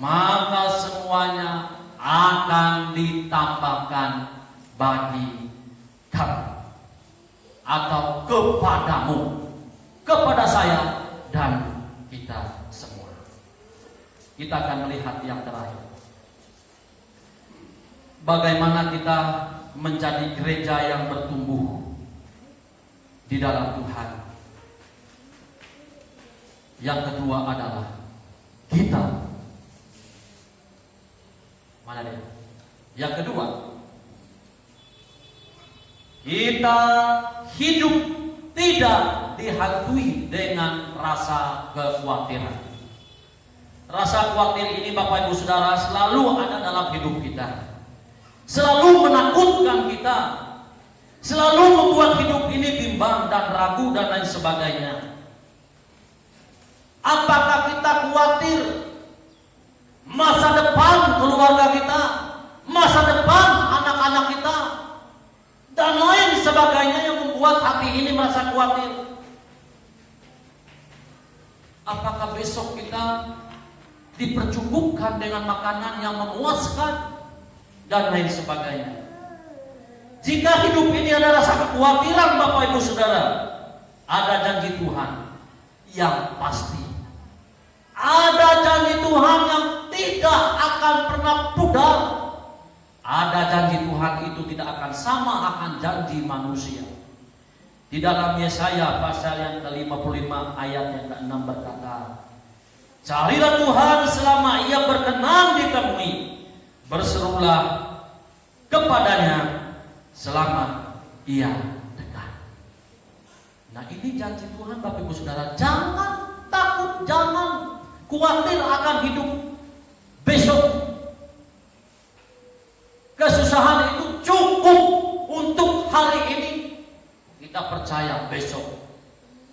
maka semuanya akan ditambahkan bagi kamu atau kepadamu, kepada saya dan kita semua. Kita akan melihat yang terakhir, bagaimana kita menjadi gereja yang bertumbuh di dalam Tuhan. Yang kedua adalah kita, mana dia? Yang kedua, kita hidup tidak dihantui dengan rasa kekhawatiran. Rasa khawatir ini Bapak Ibu Saudara selalu ada dalam hidup kita, selalu menakutkan kita, selalu membuat hidup ini bimbang dan ragu dan lain sebagainya. Apakah kita khawatir masa depan keluarga kita, masa depan anak-anak kita, dan lain sebagainya yang membuat hati ini merasa khawatir? Apakah besok kita dipercukupkan dengan makanan yang memuaskan dan lain sebagainya? Jika hidup ini ada rasa kekhawatiran Bapak Ibu Saudara, ada janji Tuhan yang pasti, ada janji Tuhan yang tidak akan pernah pudar. Ada janji Tuhan itu tidak akan sama akan janji manusia. Di dalam Yesaya pasal yang ke-55 ayat yang ke-6 berkata, carilah Tuhan selama ia berkenan ditemui, berserulah kepadanya selama ia dekat. Nah, ini janji Tuhan Bapak Ibu Saudara. Jangan takut, jangan khawatir akan hidup besok. Kesusahan itu cukup untuk hari ini. Kita percaya besok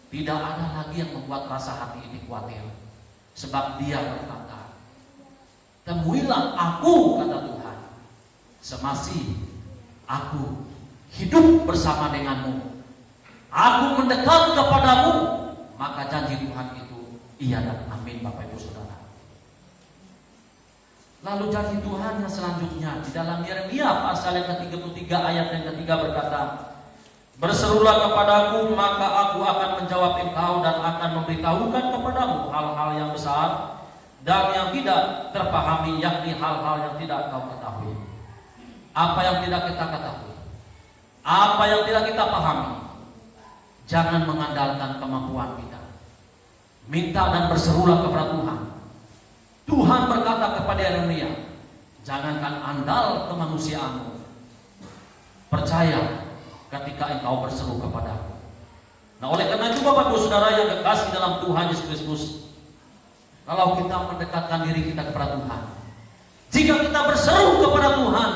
tidak ada lagi yang membuat rasa hati ini khawatir. Sebab Dia berkata, temuilah aku, kata Tuhan, semasih aku hidup bersama denganmu, aku mendekat kepadamu. Maka janji Tuhan itu iya dan amin Bapak Ibu Saudara. Lalu janji Tuhan yang selanjutnya di dalam Yeremia pasal yang ke-33 ayat yang ke-3 berkata, berserulah kepadaku maka aku akan menjawab engkau dan akan memberitahukan kepadamu hal-hal yang besar dan yang tidak terpahami, yakni hal-hal yang tidak kau ketahui. Apa yang tidak kita ketahui, apa yang tidak kita pahami, jangan mengandalkan kemampuan kita. Minta dan berserulah kepada Tuhan. Tuhan berkata kepada Yeremia, jangankan andal kemanusiaanmu, percaya ketika engkau berseru kepadaku. Nah, oleh karena itu Bapak Ibu Saudara yang kekasih dalam Tuhan Yesus Kristus, kalau kita mendekatkan diri kita kepada Tuhan, jika kita berseru kepada Tuhan,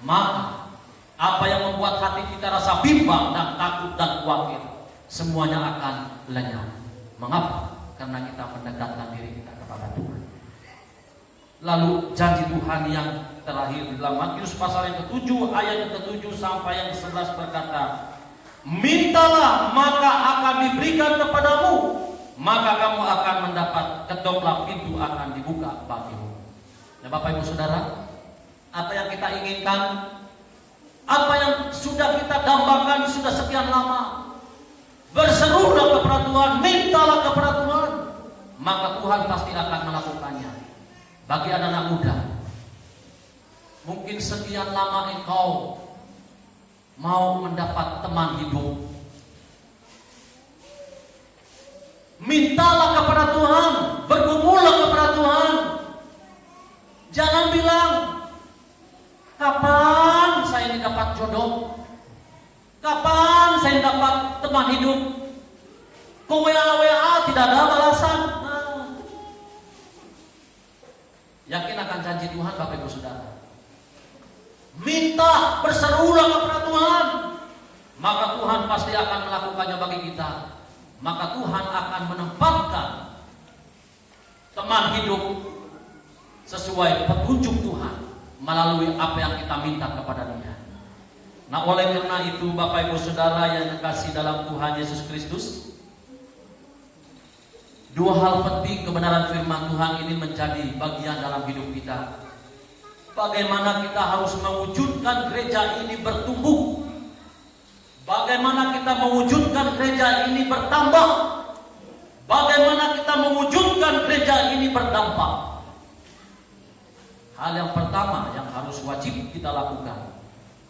maka apa yang membuat hati kita rasa bimbang dan takut dan khawatir, semuanya akan lenyap. Mengapa? Karena kita mendekatkan diri kita kepada Tuhan. Lalu janji Tuhan yang terakhir di dalam Matius pasal yang ke-7 ayat yang ke-7 sampai yang ke-11 berkata, mintalah maka akan diberikan kepadamu, maka kamu akan mendapat, ketoklah pintu akan dibuka bagimu. Nah Bapak Ibu Saudara, apa yang kita inginkan, apa yang sudah kita dambakan sudah sekian lama, berserulah kepada Tuhan, mintalah kepada Tuhan, maka Tuhan pasti akan melakukannya. Bagi anak-anak muda, mungkin sekian lama engkau mau mendapat teman hidup. Mintalah kepada Tuhan, bergumullah kepada Tuhan. Jangan bilang, kapan saya ini dapat jodoh? Kapan saya dapat teman hidup? Kok WA tidak ada balasan? Yakin akan janji Tuhan Bapak Ibu Saudara. Minta, berserulah kepada Tuhan, maka Tuhan pasti akan melakukannya bagi kita. Maka Tuhan akan menempatkan teman hidup sesuai petunjuk Tuhan melalui apa yang kita minta kepada Dia. Nah, oleh karena itu Bapak Ibu Saudara yang dikasihi dalam Tuhan Yesus Kristus, dua hal penting kebenaran firman Tuhan ini menjadi bagian dalam hidup kita. Bagaimana kita harus mewujudkan gereja ini bertumbuh, bagaimana kita mewujudkan gereja ini bertambah, bagaimana kita mewujudkan gereja ini berdampak. Hal yang pertama yang harus wajib kita lakukan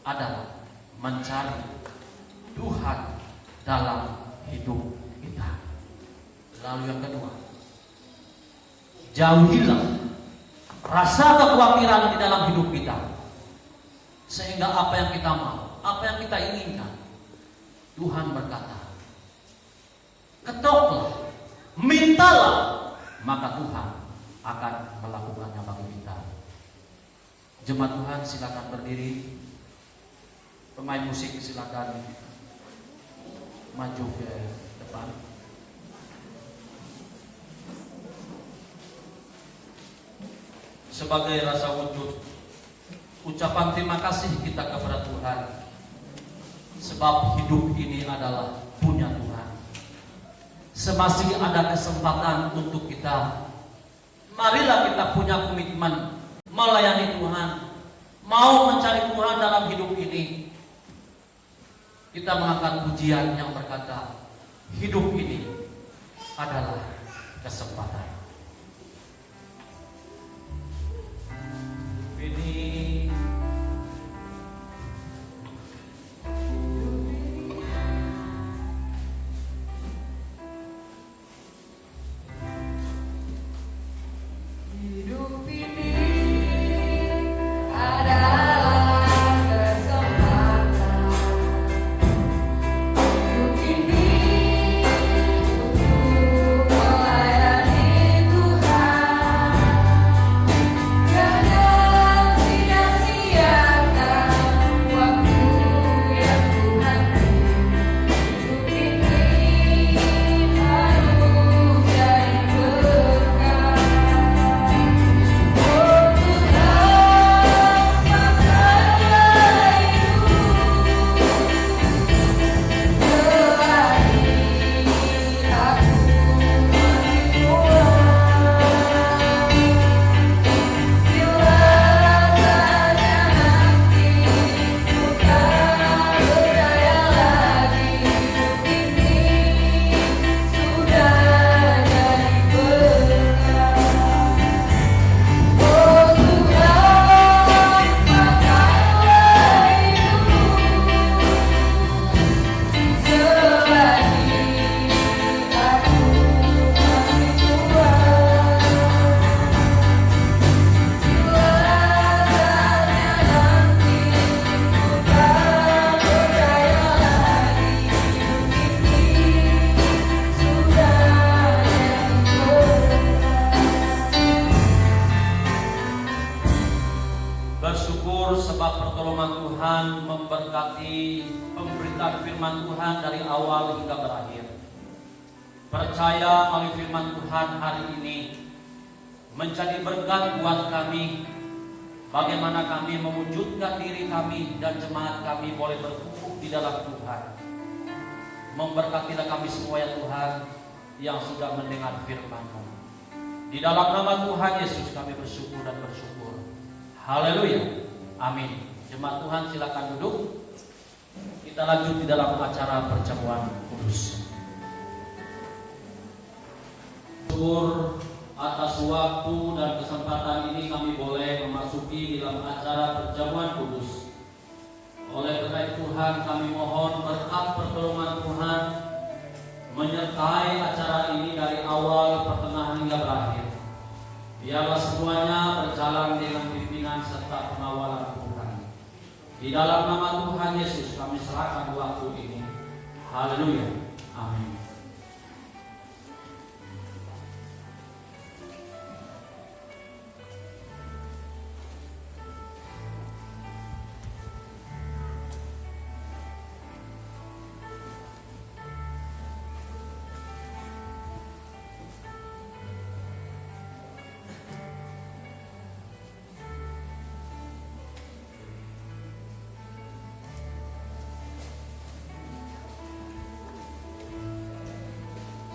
adalah mencari Tuhan dalam hidup kita. Lalu yang kedua, jauhilah rasa kekhawatiran di dalam hidup kita, sehingga apa yang kita mau, apa yang kita inginkan, Tuhan berkata, ketoklah, mintalah, maka Tuhan akan melakukannya bagi kita. Jemaat Tuhan, silakan berdiri. Pemain musik silakan maju ke depan. Sebagai rasa wujud ucapan terima kasih kita kepada Tuhan, sebab hidup ini adalah punya Tuhan. Semasih ada kesempatan untuk kita, marilah kita punya komitmen melayani Tuhan, mau mencari Tuhan dalam hidup ini. Kita mengangkat pujian yang berkata, hidup ini adalah kesempatan. Ini Hidup ini adalah kesempatan. Hidup ini untuk melayani Tuhan. Jangan sia-siakan waktu yang Tuhan beri. Hidup ini harus jadi berkah. bersyukur sebab pertolongan Tuhan memberkati pemberitaan firman Tuhan dari awal hingga berakhir. Percaya melalui firman Tuhan hari ini menjadi berkat buat kami, bagaimana kami mewujudkan diri kami dan jemaat kami boleh bertumbuh di dalam Tuhan. Memberkatilah kami semua ya Tuhan yang sudah mendengar firman-Mu. Di dalam nama Tuhan Yesus kami bersyukur dan bersyukur. Haleluya. Amin. Jemaat Tuhan silakan duduk. Kita lanjut di dalam acara perjamuan kudus. Syukur atas waktu dan kesempatan ini kami boleh memasuki dalam acara perjamuan kudus. Oleh karena Tuhan kami mohon berkat pertolongan Tuhan menyertai acara ini dari awal, pertengahan hingga berakhir. Biarlah semuanya berjalan dengan pimpinan serta pengawalan Tuhan. Di dalam nama Tuhan Yesus kami serahkan waktu ini. Haleluya. Amin.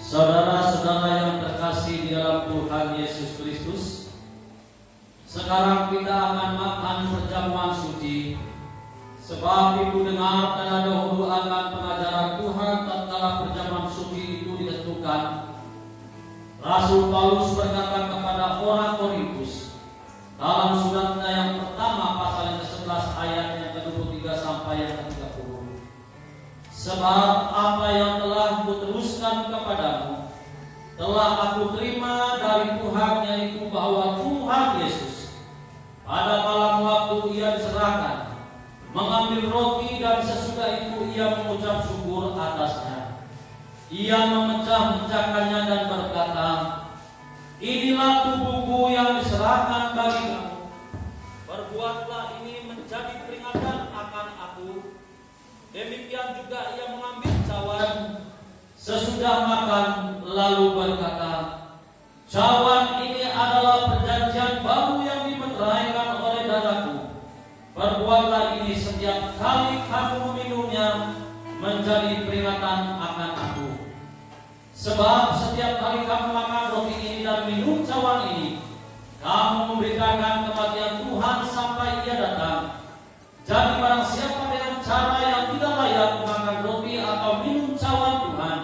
Saudara-saudara yang terkasih di dalam Tuhan Yesus Kristus, sekarang kita akan makan perjamuan suci. Sebab ibu dengar dan dahulu akan pengajaran Tuhan tatkala perjamuan suci itu ditentukan. Rasul Paulus berkata kepada orang Korintus dalam suratnya yang pertama pasal yang ke-11 ayat yang ke-23 sampai yang ke-30. Sebab apa yang telah kuteruskan kepadamu telah aku terima dari Tuhan, yaitu bahwa Tuhan Yesus pada malam waktu ia diserahkan mengambil roti, dan sesudah itu ia mengucap syukur atasnya. Ia memecah-mecahkannya dan berkata, "Inilah tubuhku yang diserahkan bagi kamu. Perbuatlah ini menjadi peringatan akan aku." Demikian juga ia mengambil cawan sesudah makan, lalu berkata, "Cawan ini adalah perjanjian baru yang dimeteraikan oleh darahku. Perbuatlah ini setiap kali kamu meminumnya menjadi peringatan akan aku. Sebab setiap kali kamu makan roti ini dan minum cawan ini, kamu memberitakan kematian Tuhan sampai ia datang. Jadi barang siapa dengan cara yang tidak layak makan roti atau minum cawan Tuhan,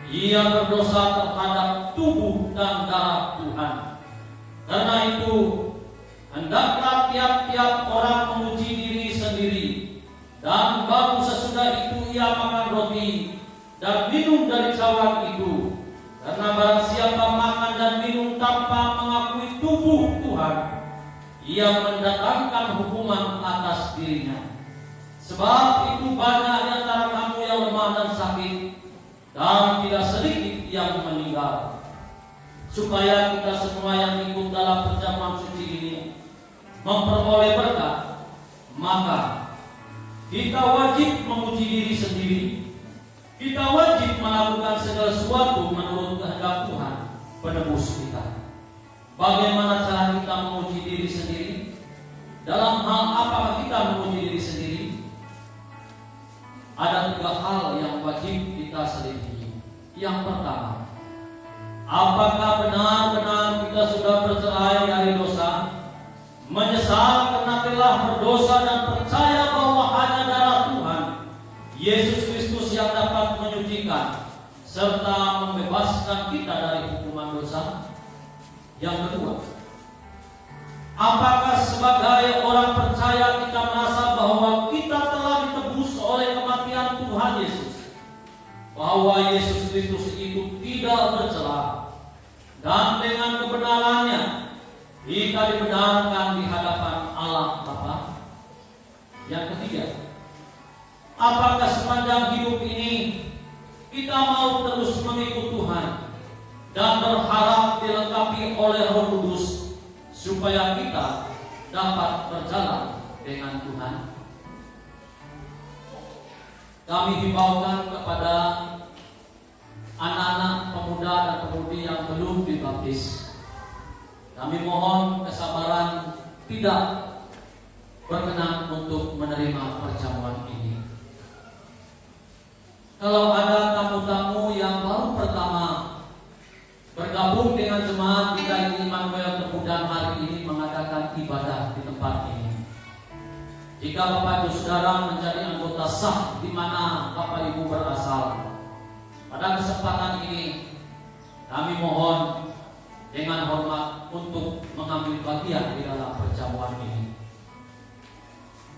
ia berdosa terhadap tubuh dan darah Tuhan. Karena itu, hendaklah tiap-tiap orang memuji diri sendiri, dan baru sesudah itu ia makan roti dan minum dari cawan itu. Karena barang siapa makan dan minum tanpa mengakui tubuh Tuhan, ia mendatangkan hukuman atas dirinya. Sebab itu banyak di antara kamu yang lemah dan sakit, dan tidak sedikit yang meninggal. Supaya kita semua yang ikut dalam perjamuan suci ini memperoleh berkat, maka kita wajib memuji diri sendiri. Kita wajib melakukan segala sesuatu menurut kehendak Tuhan penebus kita. Bagaimana cara kita memuji diri sendiri? Dalam hal apakah kita memuji diri sendiri? Ada 3 hal yang wajib kita selidiki. Yang pertama, apakah benar-benar kita sudah bercerai dari dosa, menyesal karena telah berdosa, dan percaya bahwa hanya darah Tuhan Yesus Kristus yang dapat menyucikan serta membebaskan kita dari hukuman dosa? Yang kedua, apakah sebagai orang percaya kita merasa bahwa kita telah ditebus oleh kematian Tuhan Yesus, bahwa Yesus Kristus itu tidak bercela, dan dengan kebenarannya kita dibenarkan di hadapan Allah Bapa? Yang ketiga, apakah sepanjang hidup ini kita mau terus mengikut Tuhan dan berharap dilengkapi oleh Roh Kudus supaya kita dapat berjalan dengan Tuhan? Kami himbaukan kepada anak-anak pemuda dan pemudi yang belum dibaptis, kami mohon kesabaran tidak berkenan untuk menerima perjamuan ini. Kalau ada tamu-tamu yang baru pertama bergabung dengan jemaat di GKI Immanuel Tegudan hari ini mengadakan ibadah di tempat ini, jika Bapak Ibu Saudara menjadi anggota sah di mana Bapak Ibu berasal, pada kesempatan ini kami mohon dengan hormat untuk mengambil bagian di dalam perjamuan ini.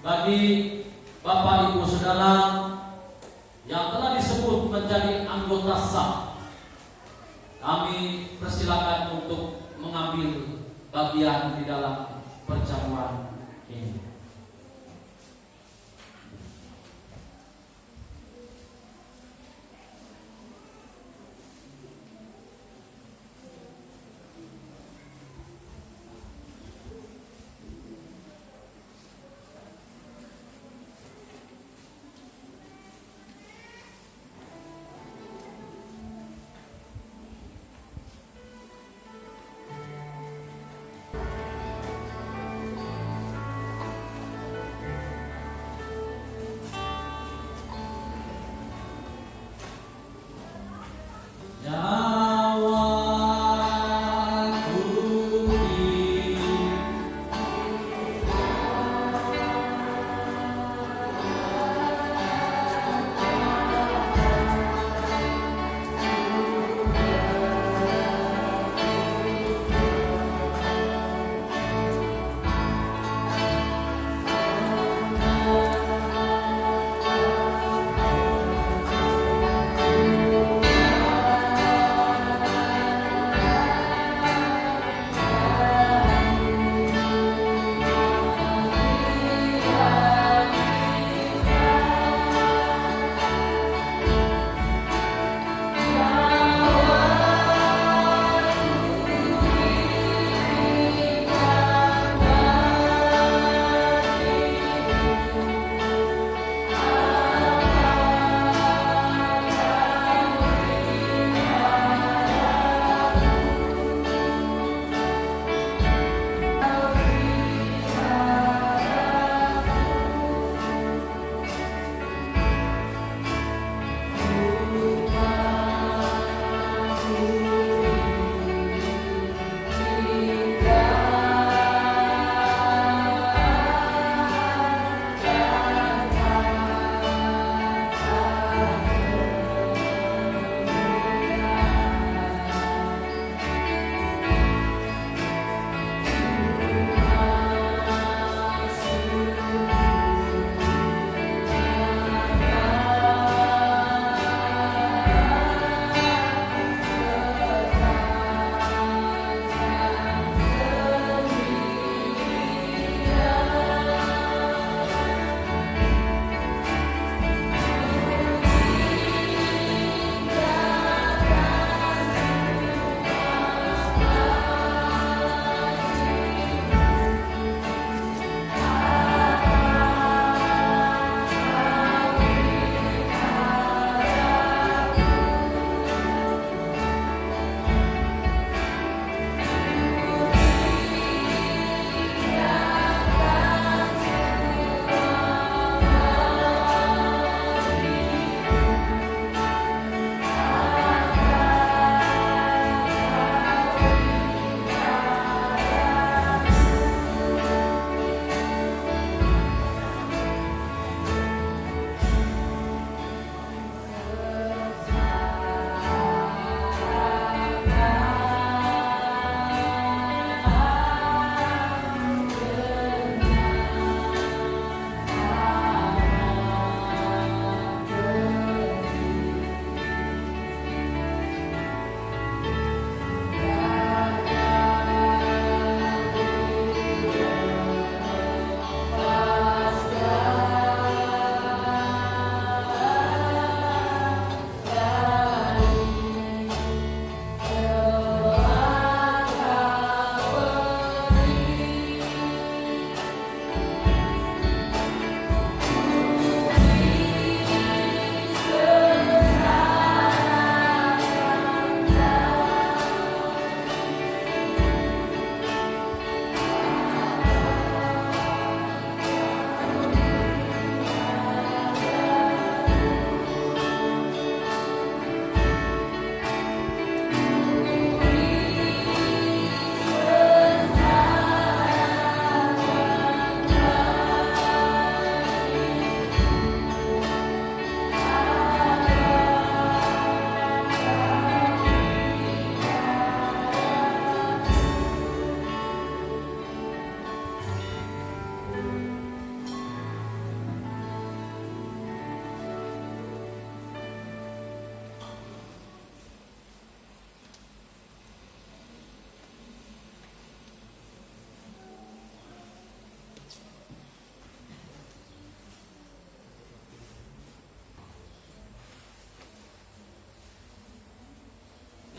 Bagi Bapak Ibu Saudara yang telah disebut menjadi anggota sah, kami persilakan untuk mengambil bagian di dalam perjamuan ini.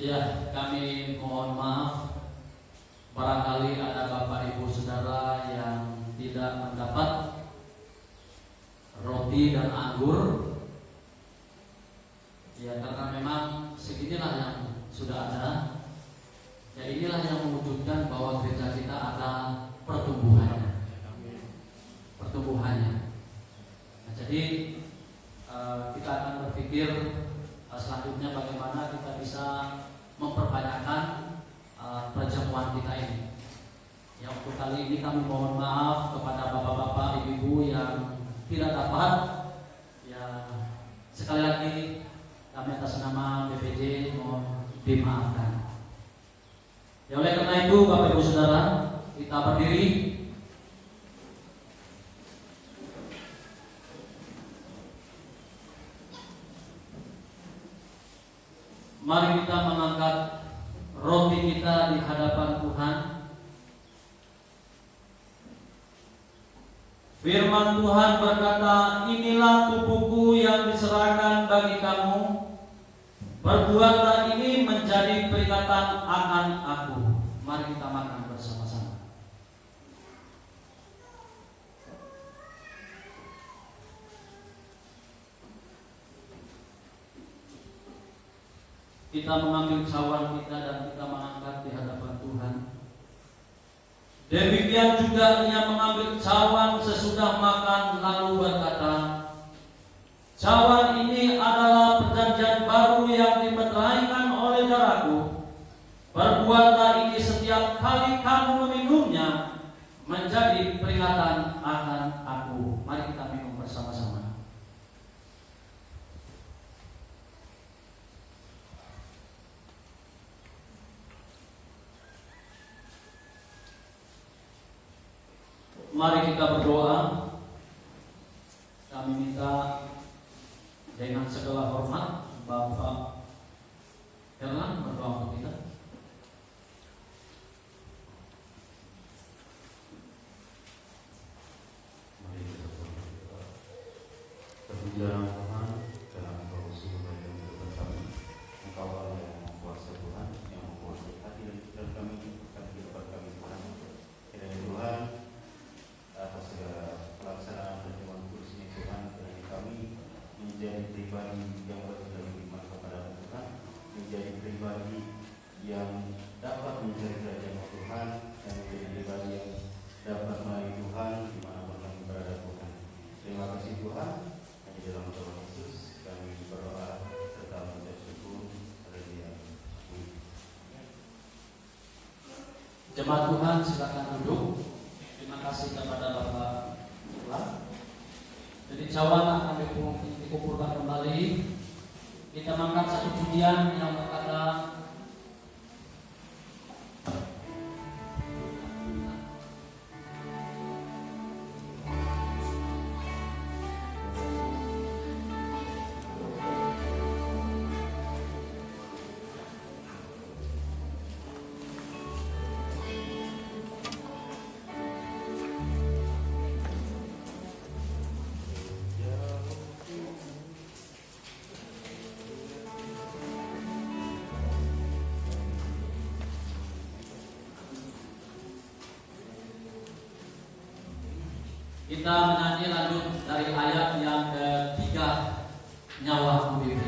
Ya, kami mohon maaf barangkali ada Bapak Ibu Saudara yang tidak mendapat roti dan anggur. Ya, karena memang seginilah yang sudah ada. Ya, inilah yang mewujudkan bahwa gereja kita ada pertumbuhannya. Nah, jadi kita akan berpikir selanjutnya bagaimana kita bisa memperbanyakkan perjamuan kita ini. Ya, untuk kali ini kami mohon maaf kepada bapak-bapak, ibu-ibu yang tidak dapat. Ya, sekali lagi kami atas nama BPJ mohon dimaafkan. Ya, oleh karena itu Bapak Ibu Saudara, kita berdiri. Mari kita mengangkat roti kita di hadapan Tuhan. Firman Tuhan berkata, inilah tubuhku yang diserahkan bagi kamu. Perbuatlah ini menjadi peringatan akan aku. Mari kita makan bersama-sama. Kita mengambil cawan kita dan kita mengangkat di hadapan Tuhan. Demikian juga ia mengambil cawan sesudah makan lalu berkata, cawan ini adalah perjanjian baru yang dimeteraikan oleh darahku. Perbuatlah ini setiap kali kamu meminumnya menjadi peringatan akan aku. Mari kita minum bersama-sama. Mari kita berdoa. Kami minta dengan segala hormat Bapak Herlan berdoa untuk kita. Mari kita berdoa. Terpujilah Tuhan dalam Engkau sungguh yang bersama. Engkau Allah yang memkuasa Tuhan, yang menguasai hati dan kami dapat kami Tuhan. Kiranya Tuhan atas segala pelaksanaan perjamuan kudus ini Tuhan, kiranya kami menjadi pribadi yang beriman kepada Tuhan, menjadi pribadi yang dapat mencari kerajaan Tuhan, dan menjadi pribadi yang dapat melayani Tuhan dimanapun kami berada Tuhan. Terima kasih Tuhan. Hanya dalam nama Yesus kami berdoa serta mengucap syukur. Haleluya. Jemaat Tuhan silakan duduk. Terima kasih kepada Bapak Tuhan. Jadi cawan akan dikumpulkan kembali. Kita mengangkat satu pujian yang berkata, kita menyanyi lanjut dari ayat yang ketiga, nyawa bibir.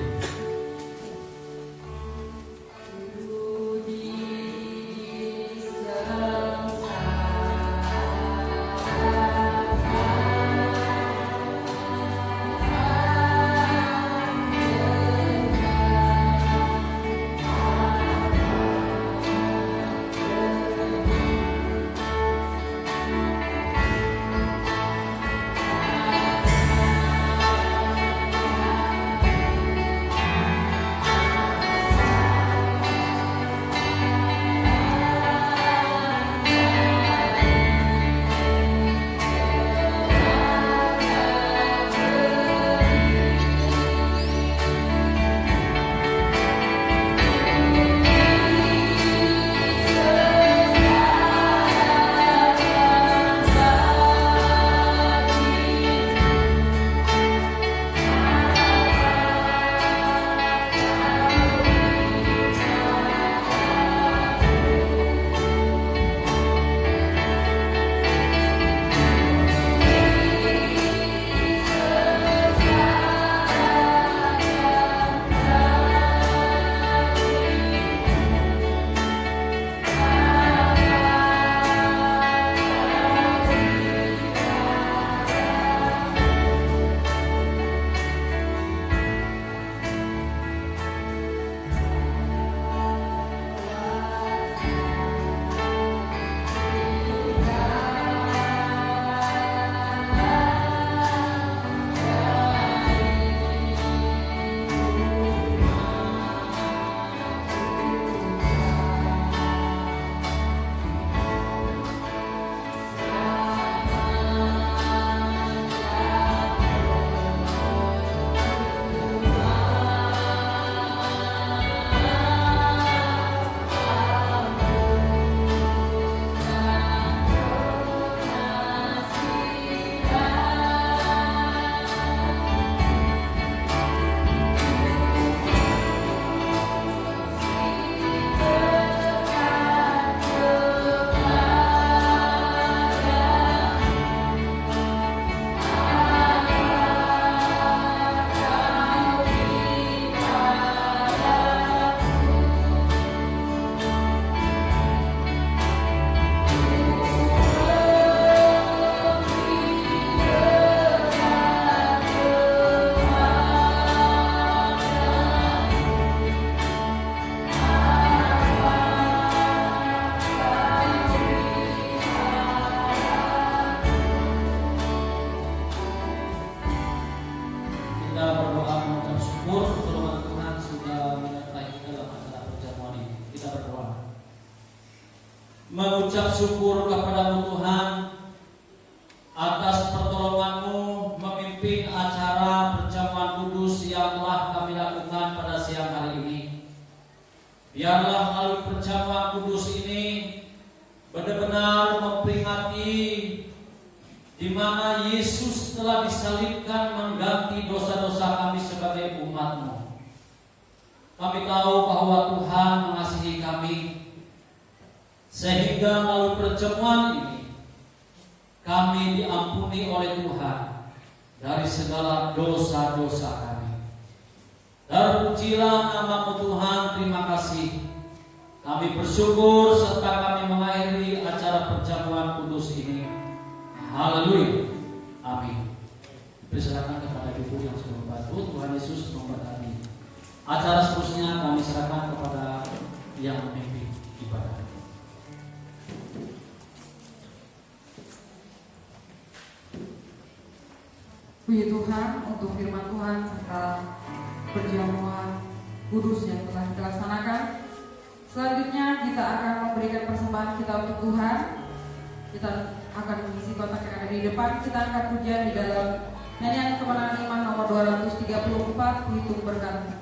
Thank bersyukur kepadamu Tuhan atas pertolonganmu memimpin acara perjamuan kudus yang telah kami lakukan pada siang hari ini. Biarlah melalui perjamuan kudus ini benar-benar memperingati di mana Yesus telah disalibkan mengganti dosa-dosa kami sebagai umat-Mu. Kami tahu bahwa Tuhan mengasihi kami, sehingga melalui perjamuan ini kami diampuni oleh Tuhan dari segala dosa-dosa kami. Terpujilah nama-Mu Tuhan, terima kasih. Kami bersyukur serta kami mengakhiri acara perjamuan kudus ini. Haleluya. Amin. Diserahkan kepada Ibu yang sudah membantu. Tuhan Yesus memberkati. Acara seterusnya kami serahkan kepada yang memimpin ibadah. Puji Tuhan untuk firman Tuhan serta perjamuan kudus yang telah kita laksanakan. Selanjutnya kita akan memberikan persembahan kita untuk Tuhan. Kita akan mengisi kotak yang ada di depan. Kita angkat pujian di dalam nyanyian kemenangan iman nomor 234, hitung berkat.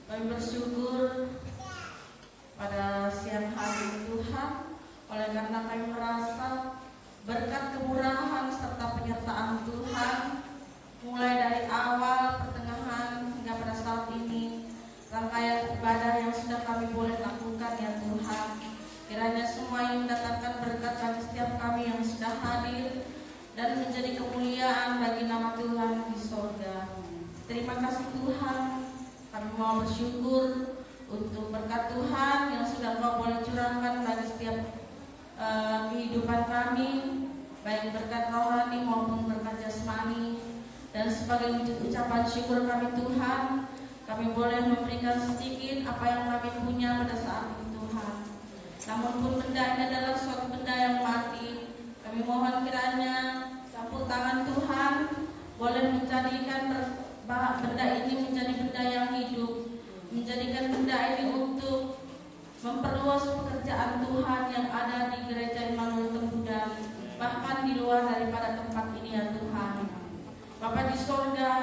Kami bersyukur pada siang hari ini Tuhan, oleh karena kami merasa berkat kemurahan serta penyertaan Tuhan mulai dari awal, pertengahan hingga pada saat ini, rangkaian ibadah yang sudah kami boleh lakukan ya Tuhan. Kiranya semua yang mendatangkan berkat bagi setiap kami yang sudah hadir dan menjadi kemuliaan bagi nama Tuhan di sorga. Terima kasih Tuhan. Kami mau bersyukur untuk berkat Tuhan yang sudah Kau boleh baik berkat rohani maupun berkat jasmani. Dan sebagai wujud ucapan syukur kami Tuhan, kami boleh memberikan sedikit apa yang kami punya pada saat ini Tuhan. Namun pun benda ini adalah suatu benda yang mati, kami mohon kiranya campur tangan Tuhan boleh menjadikan benda ini menjadi benda yang hidup, menjadikan benda ini untuk memperluas pekerjaan Tuhan yang ada di Gereja Immanuel Tembudan, bahkan di luar daripada tempat ini ya Tuhan. Bapa di sorga,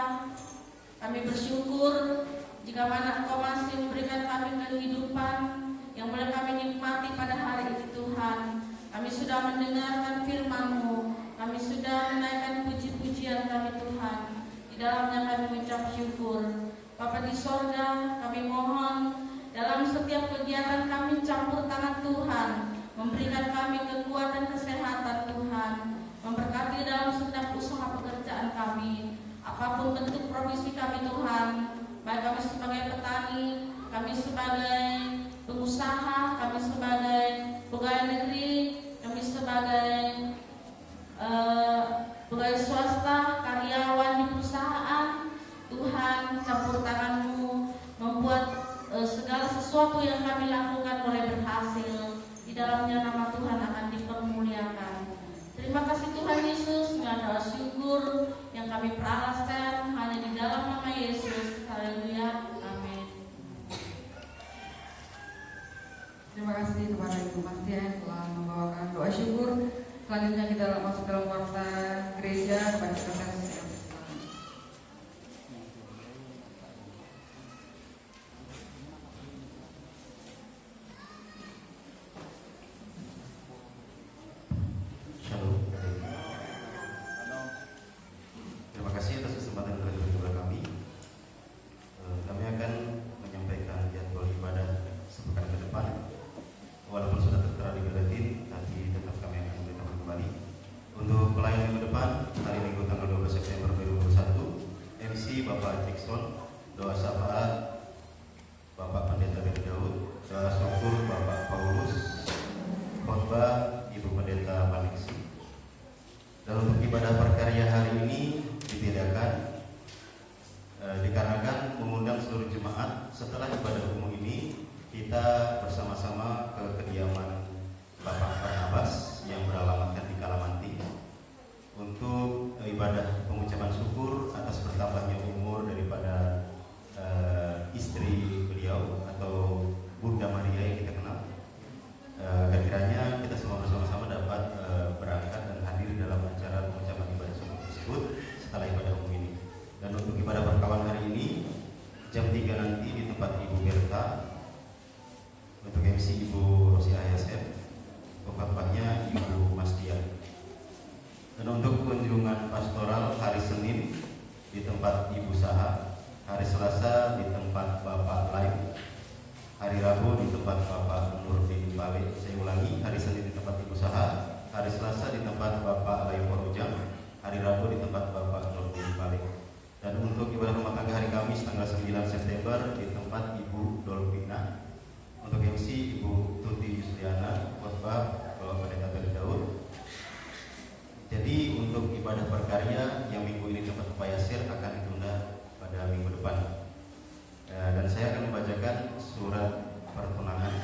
kami bersyukur jika mana Engkau masih memberikan kami kehidupan yang boleh kami nikmati pada hari ini Tuhan. Kami sudah mendengarkan firman-Mu, kami sudah menaikkan puji-pujian kami Tuhan. Di dalamnya kami mengucap syukur. Bapa di sorga, kami mohon dalam setiap kegiatan kami campur tangan Tuhan, memberikan kami kekuatan kesehatan Tuhan, memberkati dalam setiap usaha pekerjaan kami, apapun bentuk profesi kami Tuhan, baik kami sebagai petani, kami sebagai pengusaha, kami sebagai pegawai negeri, kami sebagai pegawai swasta, karyawan di perusahaan. Tuhan, campur tangan-Mu membuat segala sesuatu yang kami lakukan boleh berhasil. Di dalamnya nama Tuhan akan dipermuliakan. Terima kasih Tuhan Yesus, dengan doa syukur yang kami perahaskan hanya di dalam nama Yesus. Haleluya, amin. Terima kasih kepada Ibu Mastian telah membawakan doa syukur. Selanjutnya kita masuk dalam warta gereja kepada sekretaris. Shalom. Terima kasih atas kesempatan yang diberikan kepada kami. Kami akan menyampaikan jadwal ibadah sepekan ke depan. Walaupun sudah tertera di buletin, tapi tetap kami akan memberitahu kembali. Untuk pelayanan minggu depan, hari Minggu tanggal 12 September 2021, MC Bapak Jackson, doa syafaat Bapak Pendeta Beni Daud, doa syukur Bapak Paulus, khotbah Ibu Pendeta Maningsi. Dan untuk ibadah perkarya hari ini dibedakan dikarenakan mengundang seluruh jemaat. Setelah ibadah umum ini, kita bersama-sama ke kediaman Bapak Barnabas yang beralamatkan di Kalamanti untuk ibadah pengucapan syukur atas bertambahnya umur daripada istri beliau atau Bunda Maria yang kita kenal. Kiranya kita semua bersama-sama dapat berangkat dan hadir dalam acara pengucapan ibadah syukur tersebut setelah ibadah umum ini. Dan untuk ibadah berkawan hari ini jam 3 nanti di tempat Ibu Berta, untuk MC Ibu Rosi ASF, khotbahnya Ibu Masdian. Dan untuk kunjungan pastoral hari Senin di tempat Ibu Saha, hari Selasa di tempat Bapak Lain, hari Rabu di tempat Bapak Nurdin Balik. Saya ulangi, hari Senin di tempat Ibu Saha, hari Selasa di tempat Bapak Lain Porujang, hari Rabu di tempat Bapak Nurdin Balik. Dan untuk ibadah rumah tangga hari Kamis tanggal 9 September di tempat Ibu Dolpina. Untuk MC Ibu Tuti Yusliana, khotbah Bapak Pendeta Beni Daud. Jadi untuk ibadah perkarya yang minggu ini tempat Payasir akan ditunda pada minggu depan. Dan saya akan membacakan surat pertunangan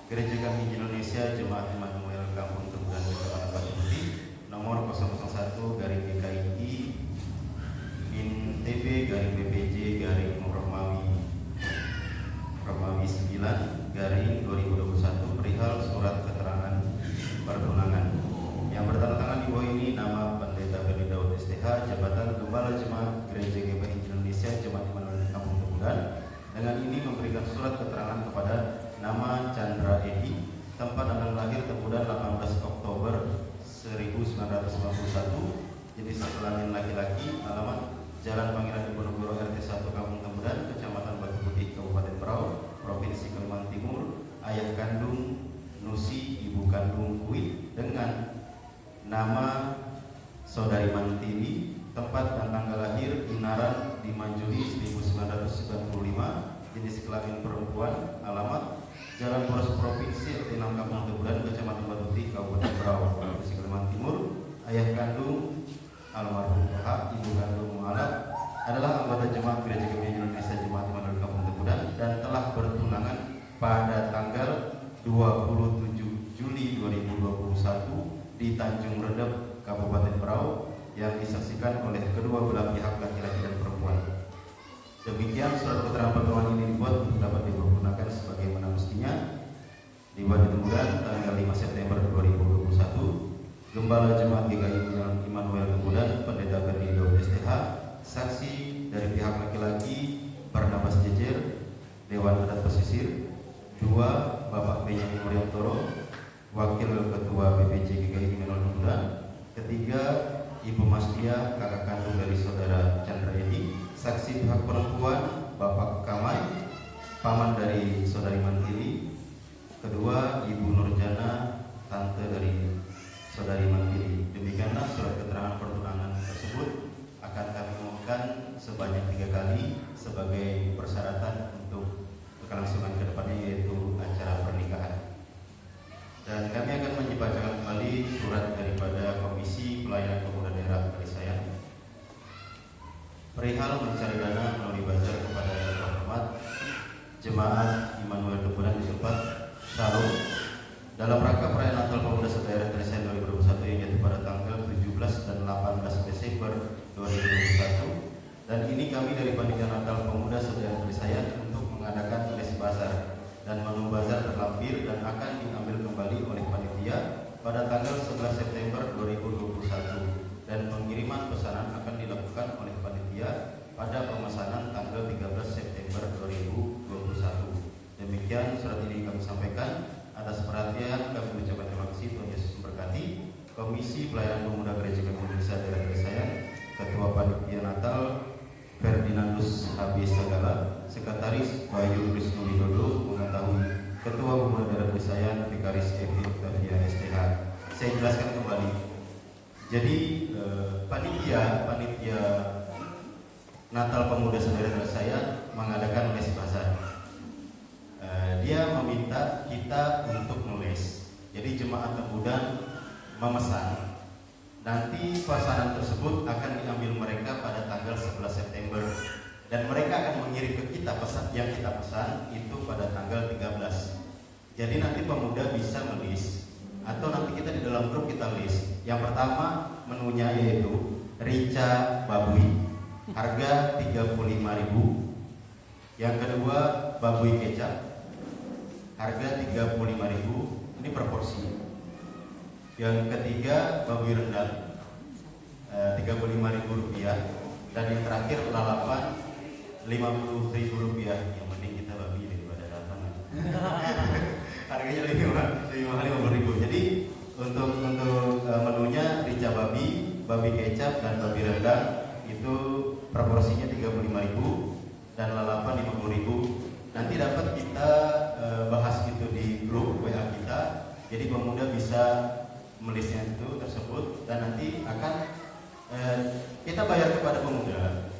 Gereja Kami Indonesia Jemaat Immanuel Kampung Tembudan Kecamatan Batu Putih nomor 001/GKI min TB /BPJ Romawi 9/2021 perihal surat keterangan pertunangan yang bertanda tangan di bawah ini nama Pendeta Beni Daud STH, jabatan Gembala Jemaat Gereja GKI Indonesia Jemaat Immanuel Kampung Tembudan. Dengan ini memberikan surat keterangan kepada nama Chandra Edi, tempat tanggal lahir Tembudan 18 Oktober 1991, jenis kelamin laki-laki, alamat Jalan Pangeran Diponegoro RT 1 Kampung Tembudan, Kecamatan Batu Putih, Kabupaten Berau, Provinsi Kalimantan Timur, ayah kandung Nusi, ibu kandung Kuit, dengan nama Saudari Mantini, tempat dan tanggal lahir Inaran di Manjuli 1995, jenis kelamin perempuan, alamat Jalan Boros Provinsi RT 6 Kampung Tembudan, Kecamatan Batu Putih, Kabupaten Berau, Provinsi Kalimantan Kalimantan Timur, ayah kandung almarhum Pak, ibu kandung Mu'alaf adalah anggota jemaat Gereja Gemilang Indonesia Jemaat Immanuel Kampung Tegudan dan telah bertunangan pada tanggal 27 Juli 2021 di Tanjung Redep, Kabupaten Berau, yang disaksikan oleh kedua belah pihak laki-laki dan perempuan. Demikian surat keterangan pertemuan ini dibuat untuk dapat dipergunakan sebagaimana mestinya. Dibuat di Tegudan tanggal 5 September 2021. Gembala Jemaat GKI Immanuel Tegudan, Pendeta Berdido STH, saksi dari pihak laki-laki Barnabas Jejer, Dewan Adat Pesisir. 2. Bapak Benyamin Muryantoro, Wakil Ketua BPJ GKI Immanuel Tegudan. 3. Ibu Mastia, kakak kandung dari saudara Chandra Edi. Saksi pihak perempuan Bapak Kamai, paman dari saudari Mantili. 2. Ibu Nurjana, tante dari saudari Mantili. Demikianlah surat keterangan pertunangan tersebut akan kami umumkan sebanyak 3 kali sebagai persyaratan untuk kelangsungan ke depannya, yaitu acara pernikahan. Dan kami akan membacakan kembali surat daripada Komisi Pelayanan Pemuda Daerah Kalisayang perihal mencari dana melalui bazar kepada yang terhormat Jemaat Immanuel Tegudan di tempat Shalom dalam rangka perayaan Natal Pemuda Sedaerah Kalisayang 2021 yang jatuh pada tanggal 17 dan 18 Desember 2021. Dan ini kami dari Panitia Natal Pemuda Sedaerah Kalisayang untuk mengadakan les bazar dan menu bazar terlampir dan akan diambil kembali oleh panitia pada tanggal 11 September 2021 dan pengiriman pesanan akan dilakukan oleh panitia pada pemesanan tanggal 13 September 2021. Demikian surat ini kami sampaikan. Atas perhatian kami ucapkan terima kasih. Tuhan Yesus memberkati. Komisi Pelayanan Pemuda Gereja Indonesia Daerah Kalisayang, Ketua Panitia Natal Ferdinandus Habis Segala, Sekretaris Bayu Wisnu Widodo mengetahui, Ketua Pemuda Daerah Kalisayang Vikaris Evi Octavia STH. Saya jelaskan kembali. Jadi panitia Natal Pemuda Sedaerah Kalisayang mengadakan les bazar. Dia meminta kita untuk menulis. Jadi jemaat Tegudan memesan. Nanti pesanan tersebut akan diambil mereka pada tanggal 11 September dan mereka akan mengirim ke kita pesan yang kita pesan itu pada tanggal 13. Jadi nanti pemuda bisa menulis atau nanti kita di dalam grup kita list. Yang pertama menunya yaitu rica babuy harga 35.000. Yang kedua babuy kecap harga 35.000, ini proporsi. Yang ketiga babuy rendang 35.000 rupiah dan yang terakhir lalapan 50.000 rupiah. Yang penting kita babi daripada datang. Harganya lebih mahal 50.000. Jadi untuk menunya rica babi kecap dan babi rendang itu proporsinya 35.000 dan lalapan 50.000. Nanti dapat kita bahas itu di grup WA kita. Jadi pemuda bisa melisnya itu tersebut dan nanti akan kita bayar kepada pemuda.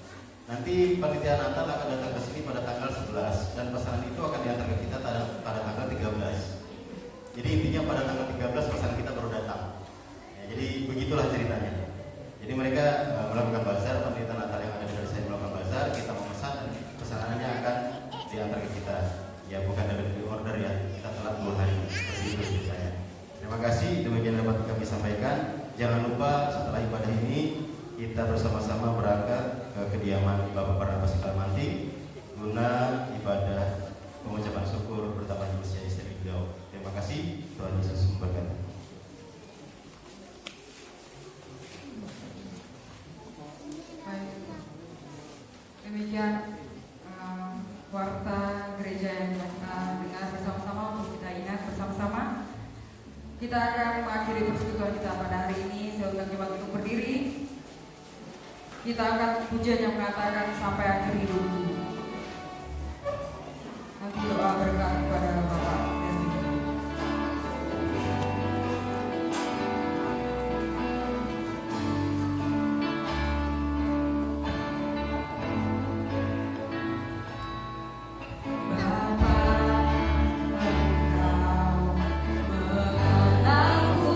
Nanti panitia Natal akan datang ke sini pada tanggal 11 dan pesanan itu akan diantar ke kita pada tanggal 13. Jadi intinya pada tanggal 13 pesanan kita baru datang. Jadi begitulah ceritanya. Jadi mereka melakukan bazar, panitia Natal yang ada di Kalisayang melakukan bazar, kita memesan dan pesanannya akan diantar ke kita. Ya bukan dari order ya, kita telat 2 hari seperti itu ceritanya. Terima kasih, demikian dapat kami sampaikan. Jangan lupa setelah ibadah ini kita bersama-sama berangkat ke kediaman Bapak Barnabas Kalimantan guna ibadah pengucapan syukur bertambahnya usia istri beliau. Terima kasih, Tuhan Yesus memberkati. Baik. Demikian warta gereja yang kita dengar bersama-sama untuk kita ingat bersama-sama. Kita akan mengakhiri persekutuan kita pada hari ini. Saya undang jemaat untuk berdiri. Kita akan pujian yang mengatakan sampai akhir hidup. Nanti doa berkat kepada Bapak. Engkau mengenangku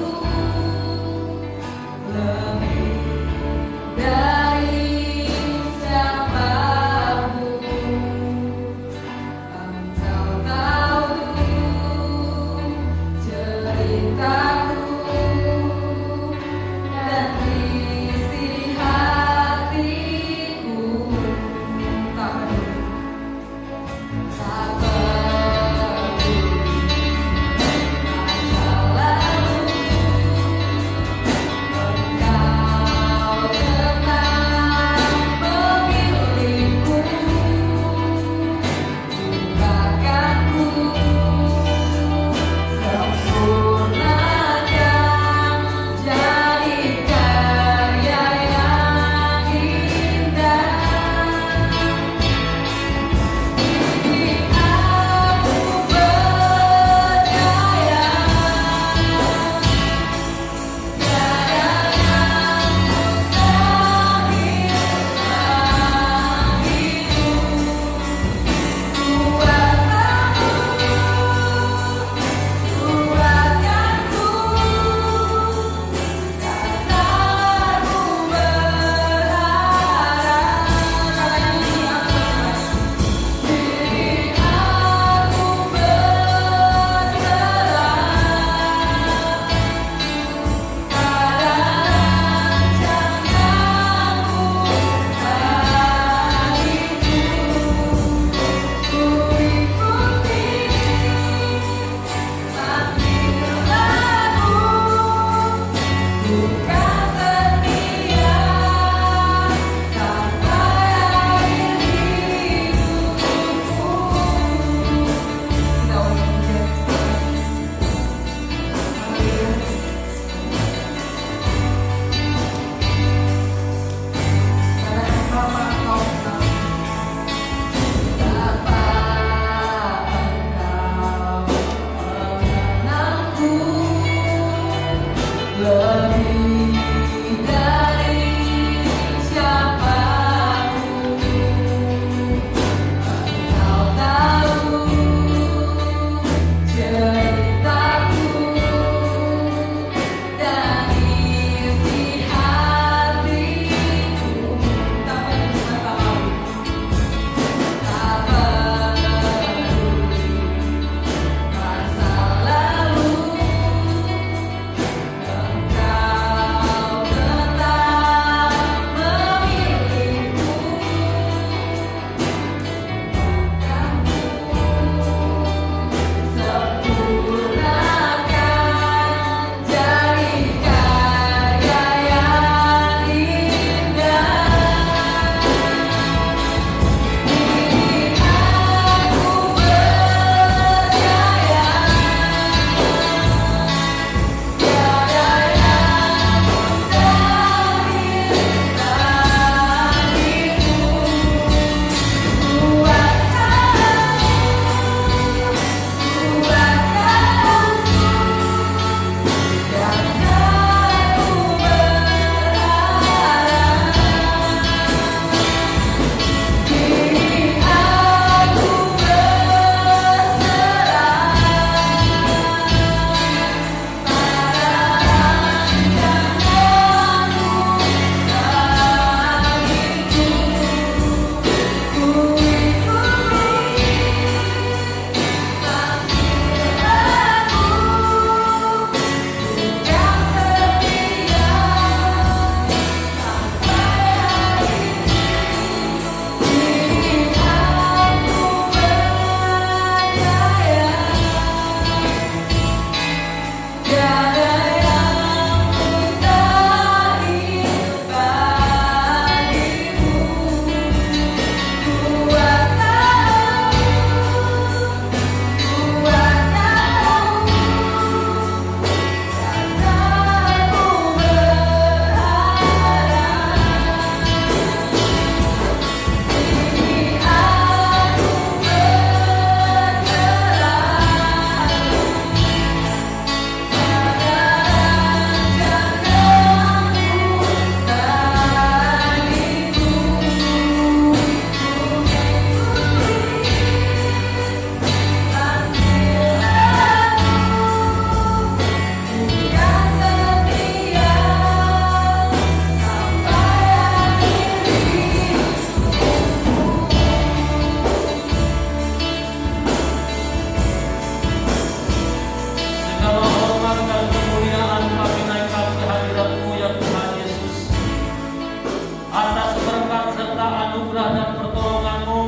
anugerah dan pertolongan-Mu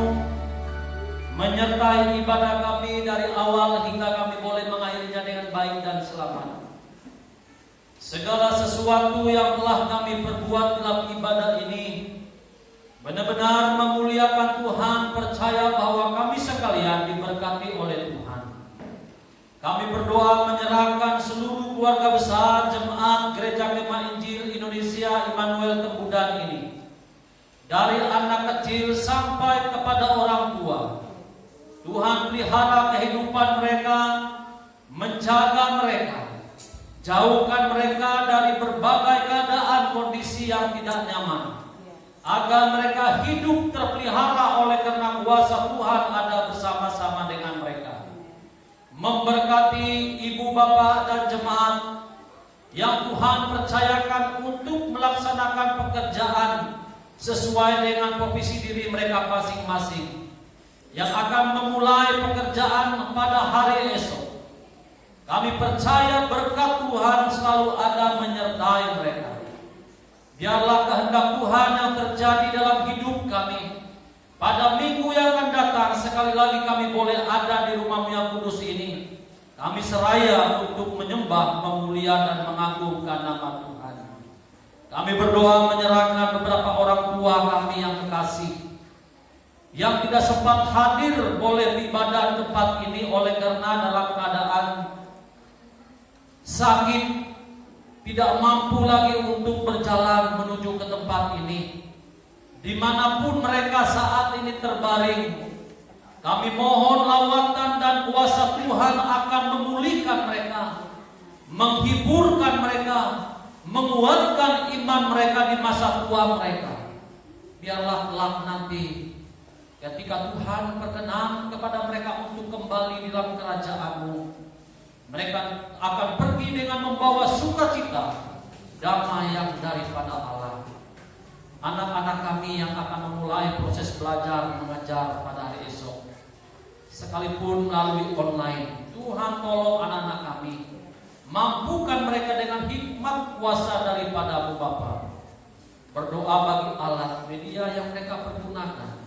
menyertai ibadah kami dari awal hingga kami boleh mengakhirinya dengan baik dan selamat. Segala sesuatu yang telah kami perbuat dalam ibadah ini benar-benar memuliakan Tuhan, percaya bahwa kami sekalian diberkati oleh Tuhan. Kami berdoa menyerahkan seluruh keluarga besar Jemaat Gereja Kemah Injil Indonesia Immanuel Tembudan ini, dari anak kecil sampai kepada orang tua. Tuhan pelihara kehidupan mereka, menjaga mereka, jauhkan mereka dari berbagai keadaan kondisi yang tidak nyaman, agar mereka hidup terpelihara oleh karena kuasa Tuhan ada bersama-sama dengan mereka. Memberkati ibu bapak dan jemaat yang Tuhan percayakan untuk melaksanakan pekerjaan sesuai dengan profesi diri mereka masing-masing, yang akan memulai pekerjaan pada hari esok. Kami percaya berkat Tuhan selalu ada menyertai mereka. Biarlah kehendak Tuhan yang terjadi dalam hidup kami pada minggu yang akan datang. Sekali lagi kami boleh ada di rumah-Mu yang kudus ini. Kami seraya untuk menyembah, memuliakan dan mengagungkan nama Tuhan. Kami berdoa menyerahkan beberapa orang tua kami yang kekasih, yang tidak sempat hadir boleh di ibadah tempat ini oleh karena dalam keadaan sakit, tidak mampu lagi untuk berjalan menuju ke tempat ini. Dimanapun mereka saat ini terbaring, kami mohon lawatan dan kuasa Tuhan akan memulihkan mereka, menghiburkan mereka, menguatkan iman mereka di masa tua mereka. Biarlah kelak nanti ketika Tuhan berkenan kepada mereka untuk kembali di dalam kerajaan-Mu, mereka akan pergi dengan membawa sukacita, damai yang daripada Allah. Anak-anak kami yang akan memulai proses belajar mengajar pada hari esok, sekalipun melalui online, Tuhan tolong anak-anak kami, mampukan mereka dengan hikmat kuasa daripada Bapa. Berdoa bagi alat media yang mereka pergunakan,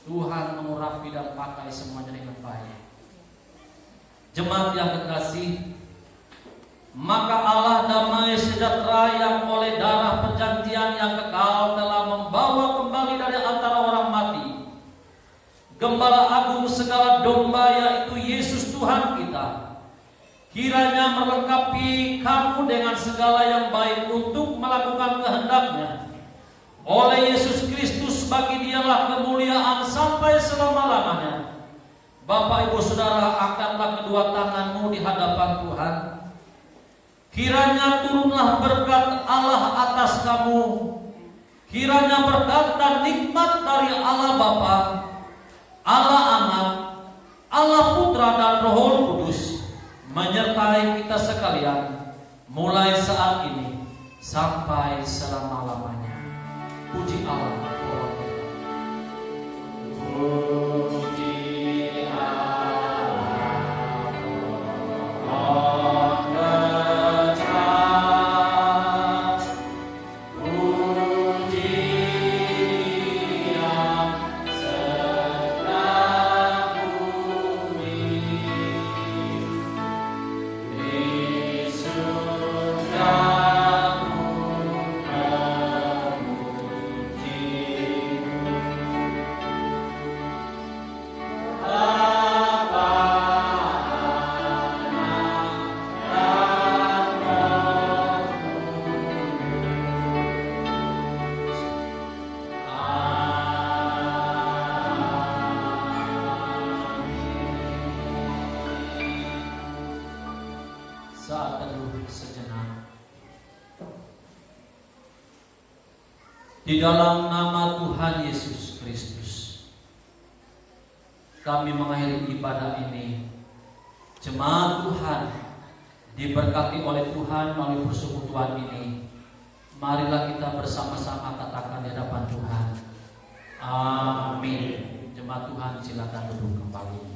Tuhan mengurapi dan pakai semuanya dengan baik. Jemaat yang kekasih, maka Allah damai sejahtera yang oleh darah perjanjian yang kekal telah membawa kembali dari antara orang mati Gembala agung segala domba, yaitu Yesus Tuhan kita, kiranya melengkapi kamu dengan segala yang baik untuk melakukan kehendak-Nya. Oleh Yesus Kristus, bagi Dialah kemuliaan sampai selama-lamanya. Bapak, Ibu, Saudara, angkatlah kedua tanganmu di hadapan Tuhan. Kiranya turunlah berkat Allah atas kamu. Kiranya berkat dan nikmat dari Allah Bapa, Allah Anak, Allah Putra dan Roh Kudus menyertai kita sekalian mulai saat ini sampai selama-lamanya. Puji Allah. Puji saat teduh sejenak. Di dalam nama Tuhan Yesus Kristus, kami mengakhiri ibadah ini. Jemaat Tuhan diberkati oleh Tuhan melalui persekutuan ini. Marilah kita bersama-sama katakan di hadapan Tuhan, amin. Jemaat Tuhan, silakan duduk kembali.